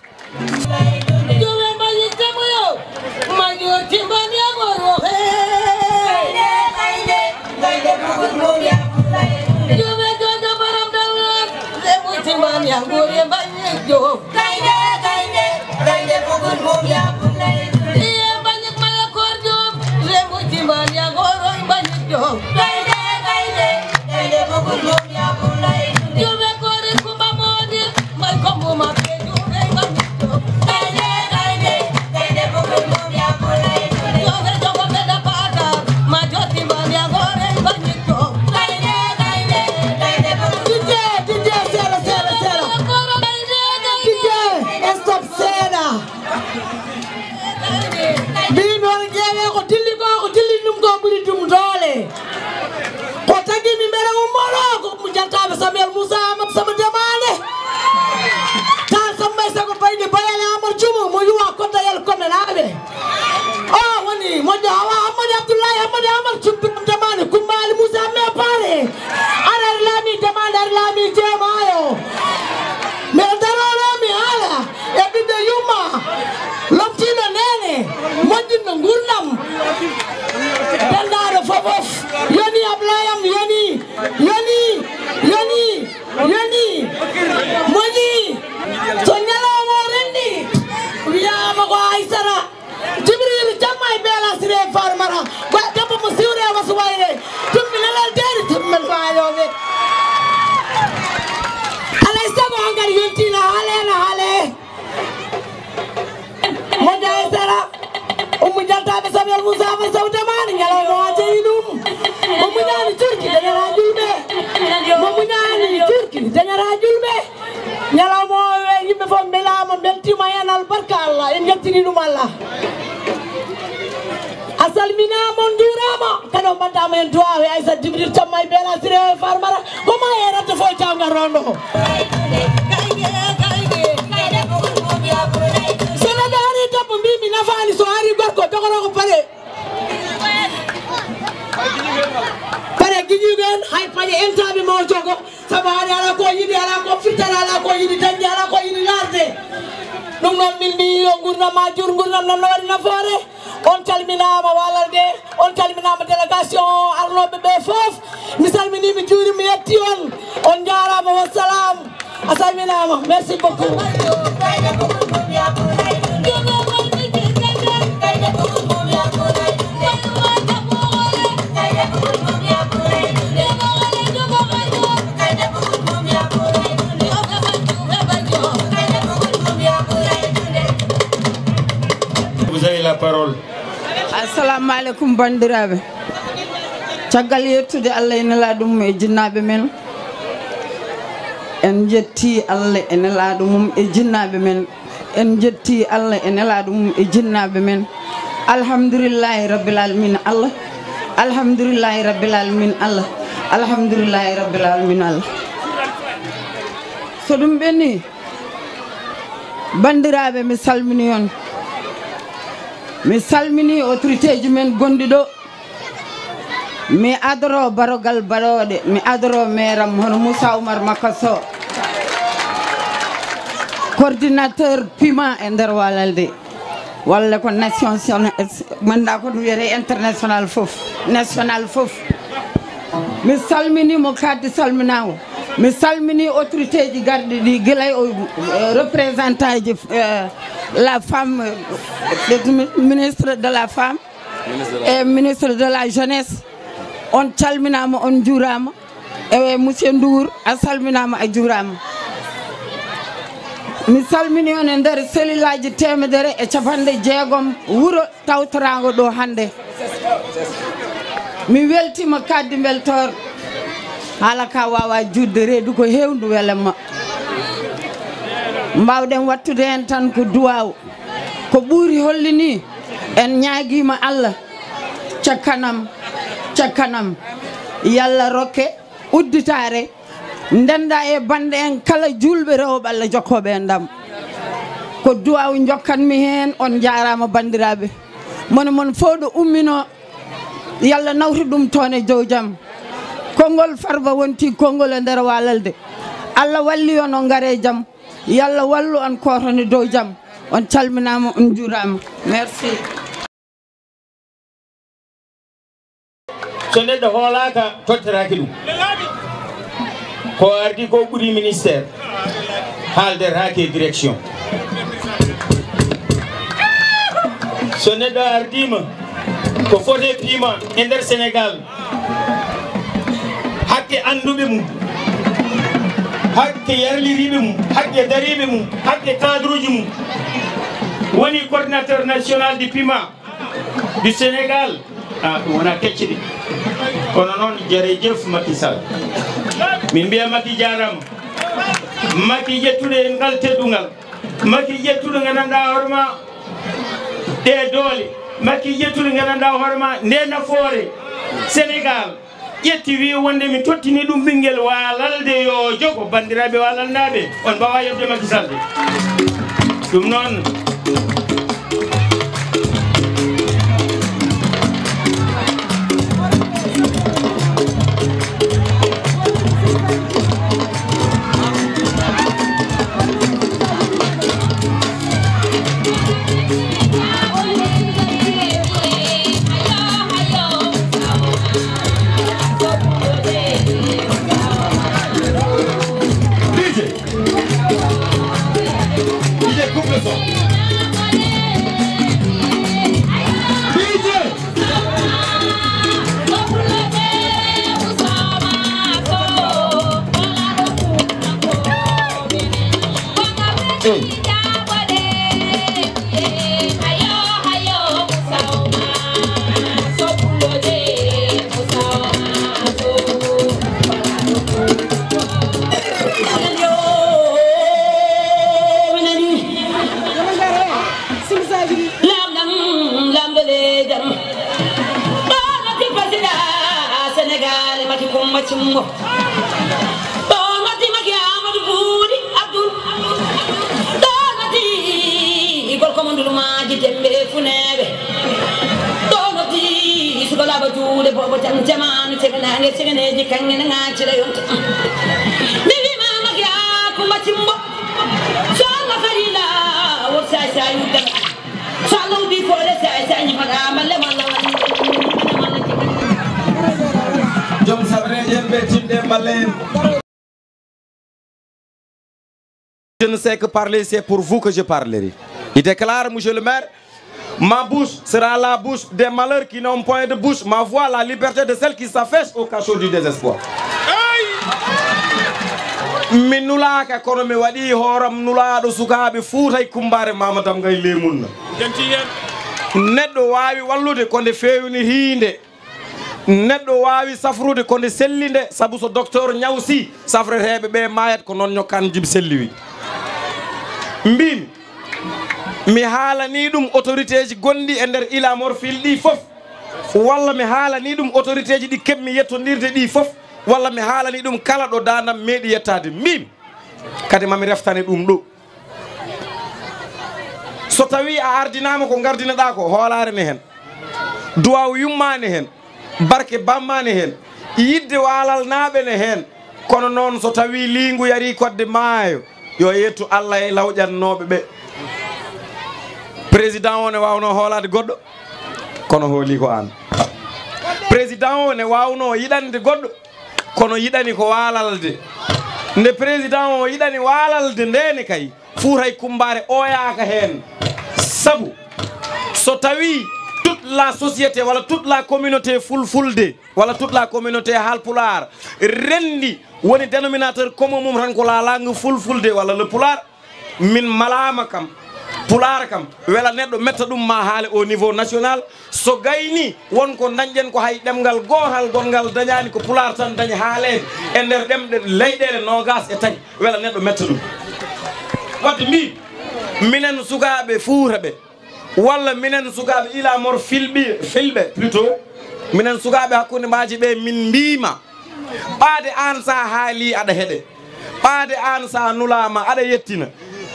wonɓe gurdam dendaɗo fofof yoni ablayam yoni moƴi so ñalawma o rendi wiyama ko aysara jibril jamma e beelasire farmara ba debbo mo siwrema so wayre tummi nelal deeri tummel fayoɓe alay sago hankkadi yontina haale moƴƴa aysara ummu jaltaɓe samuel moussama sawtamani ñalawma o jeeyi ɗum mo muñani turki dañara julɓe ñalawma o yimɓe fof belama beltima hen albarka Allah en jettini ɗum Allah a salminama on juurama kadi o mbaddama hen duwaw e Aissata Djibril Thiam e Bella Siré Farmara koma e radde fo e tawgal rondo sono daari debbo mbimi nafani so ari gorko jogoro ko pare giƴuɗo en hay paƴe entaɓe mo jogo saabu haade ala ko yiɗi ala ko fittata ala ko yiɗi dañde ala ko yiɗi larde ɗum noon min mbi yo gurdam ma jur gurdam nam no waɗi nafoore on calminama Walalde on calminama délégation arnoɓe ɓe foof mi salmini mi juuri mi yetti on jarama wassalam a salminama merci beaucoup Vous avez la parole. Assalamu alaikum bandiraɓe caggal yettude Allah e nelaɗo mum e jinnaɓe men en jetti Allah e nelaɗo mum e jinnaɓe men en jetti Allah e nelaɗo mum e jinnaɓe men alhamdulillahi rabbil alamin Allah alhamdulillahi rabbil alamin Allah alhamdulillahi rabbil alamin Allah so ɗum ɓenni bandiraɓe mi salmini on mi salmini autorité ji men gondi ɗo mi adoro barogal baɗoɗe mi adoro maire am hono Moussa Oumar Makasso coordinateur PIMA e nder Walalde walla ko nation manda ko ɗum wiyete international fof national fof mi salmini mo kaddi salminago mi salmini autorité ji garɗi ɗi guilay o représentant ji la femme ministre de la femme et ministre de la jeunesse on calminama on juurama e monsieur Ndour a salminama a juurama mi salmini on e nder selilaji temedere e capanɗe jeegom wuuro tawtorago ɗo hande mi weltima kaddi beltor haala ka wawa judde reedu ko hewndu welamma mbawɗen wattude hen tan ko duwaw ko ɓuuri hollini en ñaaguima Allah cakkanam yalla rokke udditare ndenda e bande en kala julɓe rewɓe Allah jokkoɓe e ndam ko duwaw jokkanmi hen on jarama bandiraɓe mone mon fof ɗo ummino yalla nawti ɗum toon e dow jaam konngol Farba wonti konngol e nder Walalde Allah walli on o gaare jaam yalla wallu on kotone dow jaam on calminama on juurama merci so neɗɗo hoolaka tottiraki ɗum ko ardi ko ɓuuri ministére haalder haake direction so neɗɗo ardima ko fote pima e nder Sénégal hakke anduɓe mum hakke yarliriɓe mum hakke dariɓe mum hakke cadre uji mum woni coordinateur national du PIMA du Sénégal ɗum wona kecciɗi kono noon jerejef Macky Sall min mbiya Macky jarama Macky ƴettude e ngal teddugal Macky ƴettude gandanɗa hoorema ɗe doole Macky ƴettude gandanɗa hoorema nde nafoore Sénégal ƴetti wi wonde mi tottini ɗum ɓinguel Walalde yo jogo bandiraɓe walalnaɓe on mbawa yobde Macky Sall ɗum noon Macimbo Donati magi Amadou Boudi Abdoul Donati gol ko mondulu maji dembe funebe Donati sugola ba juude bobo tan jamanu tegene kangene ngati la yonta Bibi mama gi ko Macimbo Sala farila wo sai sai udan Sala bi ko le sai sai ni mala mala mala Je ne sais que parler, c'est pour vous que je parlerai. Il déclare, monsieur le maire, ma bouche sera la bouche des malheurs qui n'ont point de bouche, ma voix la liberté de celles qui s'affichent au cachot du désespoir. Min nulaka kono mi waɗi horam nulaɗo sukaɓe fuutay kumbare mamadam ngay lemunna neɗɗo wawi wallude konde fewni hinde neɗɗo wawi safrude konde sellinde saabu so docteur ñawsi safreteɓe ɓe mayat ko noon ñokkan jibi selli wi mbimi mi haalani ɗum autorité ji gonɗi e nder ilamor fil ɗi foof walla mi haalani ɗum autorité ji ɗi keɓmi yettodirde ɗi foof walla mi haalani ɗum kala ɗo danam meeɗi yettade mbimi kadi mami reftane ɗum ɗo so tawi a ardinama ko gardinaɗa ko hoolare ne hen duwaw yummane hen barke bammane hen yidde walal naɓe ne hen kono noon so tawi lingu yari kodde maayo yo yettu Allah e lawƴannoɓe ɓe président o ne wawno hoolade goɗɗo kono hooli ko an président o ne wawno yiɗande goɗɗo kono yiɗani ko walalde nde président o yiɗani walalde ndene kay fuuray kumbare oyaka hen sabu so tawi toute la société wala toute la communauté fulfulde wala toute la communauté halpular rendi woni dénominateur commun mum tan ko la langue fulfulde wala le pular min malama kam pular kam wela neɗɗo metta ɗum ma haale au niveau national so gayni wonko dañƴen ko hay ɗemgal gotal gongal dañani ko pular tan dañi haalede e nder ɗemɗe leyɗele nogas e tawi wela neɗɗo metta ɗum wadde mbi minen sukaɓe fuuta ɓe walla minen sukaɓe ilamor filɓe plutôt minen sukaɓe hakkude maji ɓe min mbima ɓaade an sa haali aɗa heeɗe ɓaade an sa nulama aɗa yettina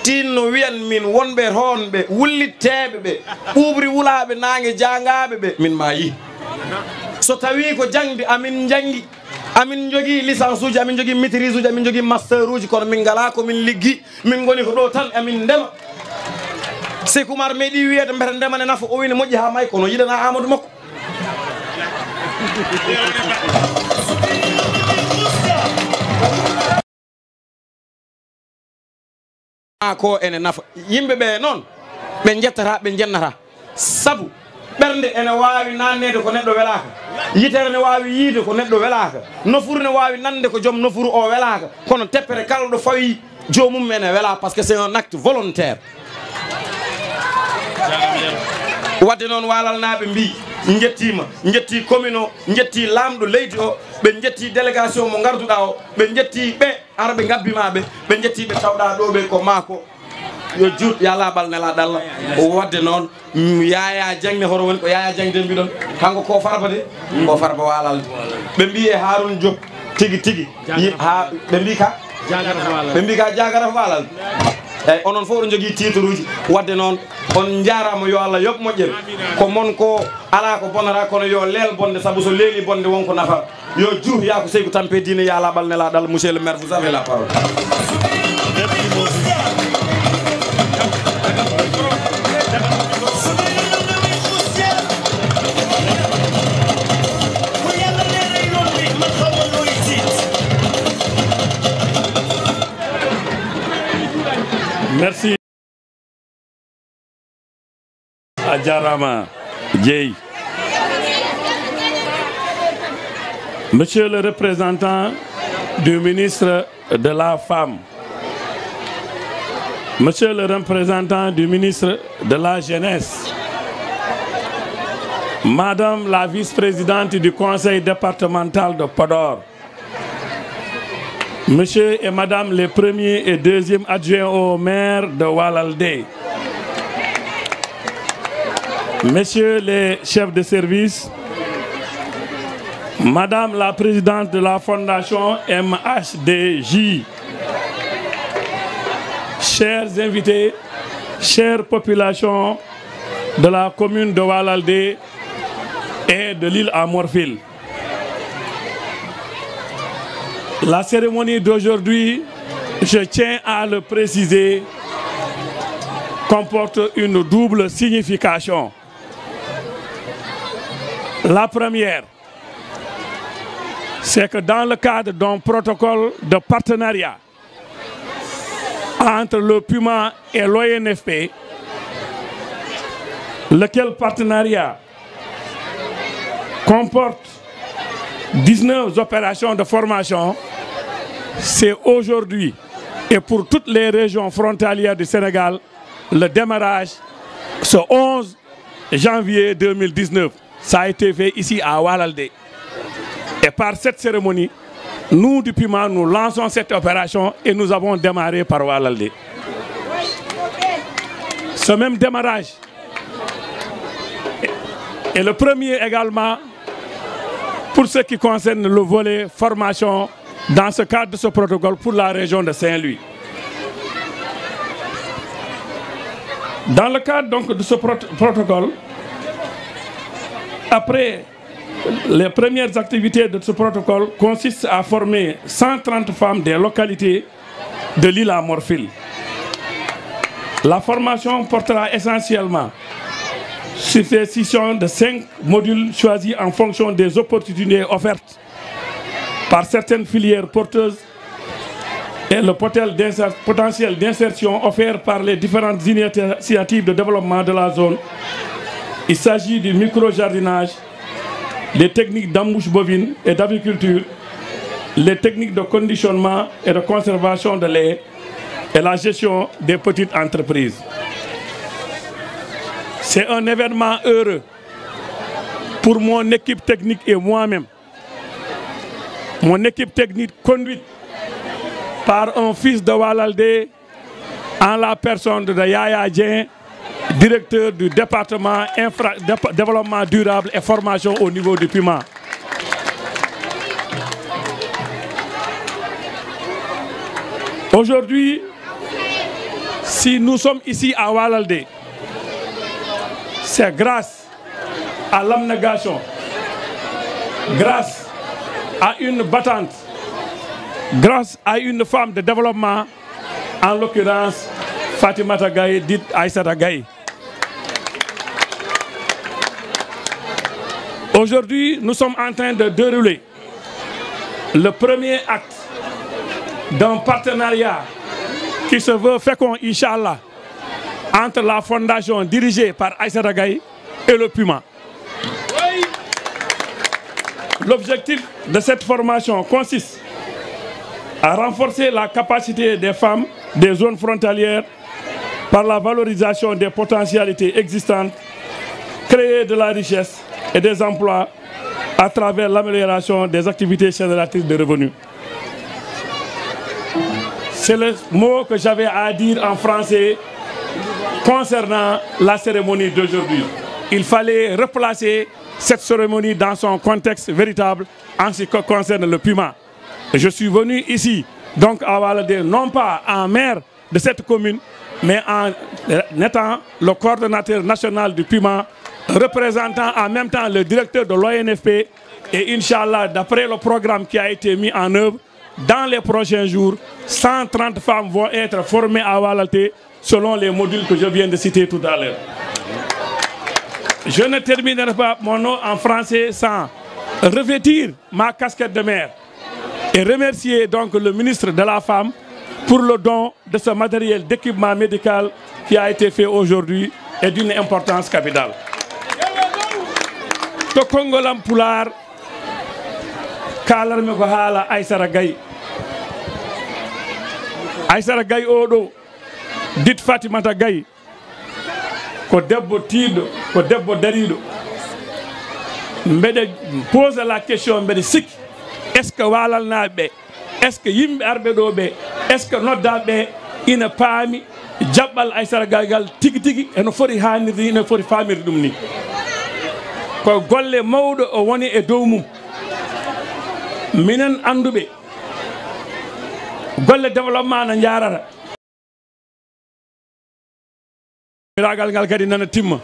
tinno wiyan min wonɓe toon ɓe wullitteɓe ɓe ɓuɓri wulaɓe nangue jangaɓe ɓe min ma yi so tawi ko jangde amin jangi amin jogui licence uji amin jogui maîtrise uji amin jogui master uji kono min ngala komin liggi min goni ko ɗo tan amin ndema Sékoumar meeɗi wiyede mbete ndemane nafa o wini moƴƴi ha may kono yiɗana Amadou makko ko ene nafa yimɓeɓe noon ɓe jettata ɓe jennata sabu ɓernde ene wawi nannede ko neɗɗo welaka yitere ne wawi yiide ko neɗɗo welaka nofuru ne wawi nande ko joom nofuru o welaka kono teppere kala ɗo fawi jomum ene wela par ce que c'est un acte volontaire wadde noon walalnaɓe mbi jettima jetti commune o jetti lamɗo leydi o ɓe jetti délégation mo garduɗa o ɓe jetti ɓe ara ɓe gabbimaɓe ɓe jetti ɓe tawɗa ɗo ɓe ko mako yo juut ya laɓal nelaɗo Allah o wadde noon Yaya Dieng ne hoto woni ko Yaya Dieng de mbiɗon kanko ko farba de ko farba walalde ɓe mbi e Harouna Diop tigui tigui ha ɓe mbi ka ɓe mbi ka jagara fo walalde eyyi onon fof oɗon jogui titre uji wadde noon on jarama yo Allah yoɓ moƴƴen ko mon ko ala ko bonata kono yo leel bonde saabu so leeli bonde wonko nafa yo juuh ya ko Sékou Tampé Dine ya laɓal nelaɗo Allah monsieur le maire vous avez la parole. Merci. Adjarama Dieye. Monsieur le représentant du ministre de la Femme, Monsieur le représentant du ministre de la Jeunesse, Madame la vice-présidente du conseil départemental de Podor, Monsieur et Madame les premiers et deuxièmes adjoints au maire de Walalde, Messieurs les chefs de service, Madame la présidente de la fondation MHDJ, chers invités, chères populations de la commune de Walalde et de l'île à Morphil. La cérémonie d'aujourd'hui, je tiens à le préciser, comporte une double signification. La première, c'est que dans le cadre d'un protocole de partenariat entre le PUMA et l'ONFP, lequel partenariat comporte 19 opérations de formation, c'est aujourd'hui et pour toutes les régions frontalières du Sénégal le démarrage ce 11 janvier 2019. Ça a été fait ici à Walalde. Et par cette cérémonie, nous du PUMA, nous lançons cette opération et nous avons démarré par Walalde. Ce même démarrage est le premier également pour ce qui concerne le volet formation dans ce cadre de ce protocole pour la région de Saint-Louis. Dans le cadre donc de ce protocole, après les premières activités de ce protocole consistent à former 130 femmes des localités de l'île à Morphil. La formation portera essentiellement sur ces sessions de 5 modules choisis en fonction des opportunités offertes par certaines filières porteuses et le potentiel d'insertion offert par les différentes initiatives de développement de la zone. Il s'agit du micro-jardinage, les techniques d'embouche bovine et d'aviculture, les techniques de conditionnement et de conservation de lait et la gestion des petites entreprises. C'est un événement heureux pour mon équipe technique et moi-même. Mon équipe technique conduite par un fils de Walalde en la personne de Yaya Dien, directeur du département développement durable et formation au niveau du PUMA. Aujourd'hui, si nous sommes ici à Walalde, c'est grâce à l'abnégation, grâce à une battante, grâce à une femme de développement, en l'occurrence Fatimata Gaye, dite Aïssata Gaye. Aujourd'hui, nous sommes en train de dérouler le premier acte d'un partenariat qui se veut fécond, Inch'Allah, entre la fondation dirigée par Aïssata Gaye et le PUMA. L'objectif de cette formation consiste à renforcer la capacité des femmes des zones frontalières par la valorisation des potentialités existantes, créer de la richesse et des emplois à travers l'amélioration des activités génératrices de revenus. C'est le mot que j'avais à dire en français concernant la cérémonie d'aujourd'hui. Il fallait replacer cette cérémonie dans son contexte véritable en ce qui concerne le PUMA. Je suis venu ici, donc à Walalde, non pas en maire de cette commune, mais en étant le coordonnateur national du PUMA, représentant en même temps le directeur de l'ONFP. Et Inch'Allah, d'après le programme qui a été mis en œuvre, dans les prochains jours, 130 femmes vont être formées à Walalde selon les modules que je viens de citer tout à l'heure. Je ne terminerai pas mon nom en français sans revêtir ma casquette de maire et remercier donc le ministre de la Femme pour le don de ce matériel d'équipement médical qui a été fait aujourd'hui et d'une importance capitale. To Kongolam Pular kalarme ko haala Aïssata Gaye. Aïssata Gaye oɗo dit Fatimata Gaye ko debbo tiiɗo ko debbo dariɗo mbeɗe pose la question mbeɗe sikki est ce que walalnaɓe ɓe est ce que yimɓe arɓe ɗo ɓe est ce que noddaɓe ɓe ina paami jaɓɓal Aissata Gaye gal tigi tigi eno foti hannirde ni ene foti famirde ɗum ni ko golle mawɗo o woni e dow mum minen anduɓe golle développement no jarata ragal ngal kadi nana timma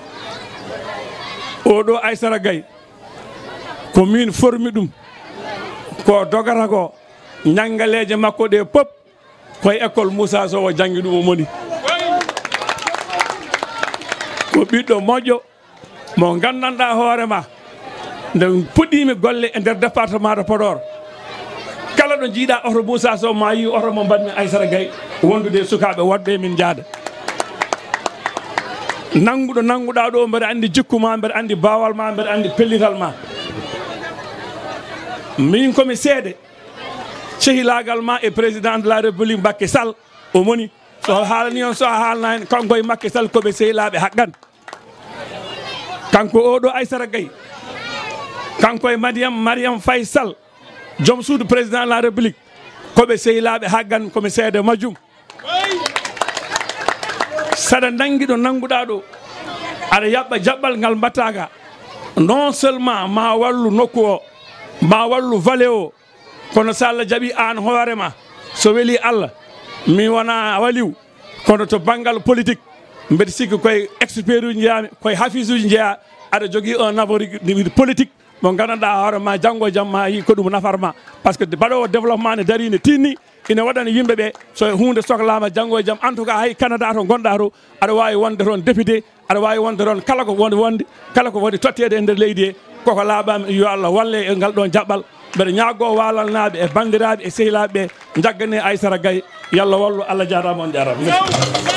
oɗo Aissata Gaye ko min formi ɗum ko dogata ko ñangaleje makko ɗe pop koye école Moussa Sow o jangi ɗum o moni ko ɓiɗɗo moƴƴo mo gandanɗa hoorema nde puɗɗimi golle e nder département de Podor kala ɗo jiiɗa oto Moussa Sow ma yi oto mo mbaɗmi Aissata Gaye wondude e sukaɓe woɗɓe min jaada nanguɗa ɗo mbeɗa andi jikku ma mbeɗa andi bawal ma mbeɗa andi pellital ma min komi seede sehilagal ma e président de la république Macky Sall o moni so haalani on so haalna en kanko e Macky Sall koɓe sehilaɓe haqqan kanko oɗo Aissata Gaye kanko e Mariam Faye Sall joom suudu président de la république koɓe sehilaɓe haqqan komi seede majjum saɗa nangi ɗo nanguɗa ɗo aɗa yaɓɓa jaɓɓal ngal mbattaka non seulement ma wallu nokku o ma wallu vallée o kono so Allah jaaɓi an hoorema so weeli Allah mi wona waliw kono to banggal politique mbeɗa sikki koye expert uji jeyami koye hafis uji jeeya aɗa jogui un avenir politique mo gandanɗa hoorema janggo e jaam ma yi ko ɗum nafarma par ce que mbaɗowo développement ne dari ne tinni ina waɗana yimɓeɓe so hunde sohlama janggo e jaam en tout cas hay Canada to gonɗa to aɗa wawi wonde toon député aɗa wawi wonde toon kala ko woni tottede e nder leydi he koko laaɓama yo Allah walle e ngal ɗon jaɓɓal mbeɗa ñaago walalnaɓe e bandiraɓe e sehilaɓe ɓe jaggane Aissata Gaye yallah wallu Allah jarama on jarama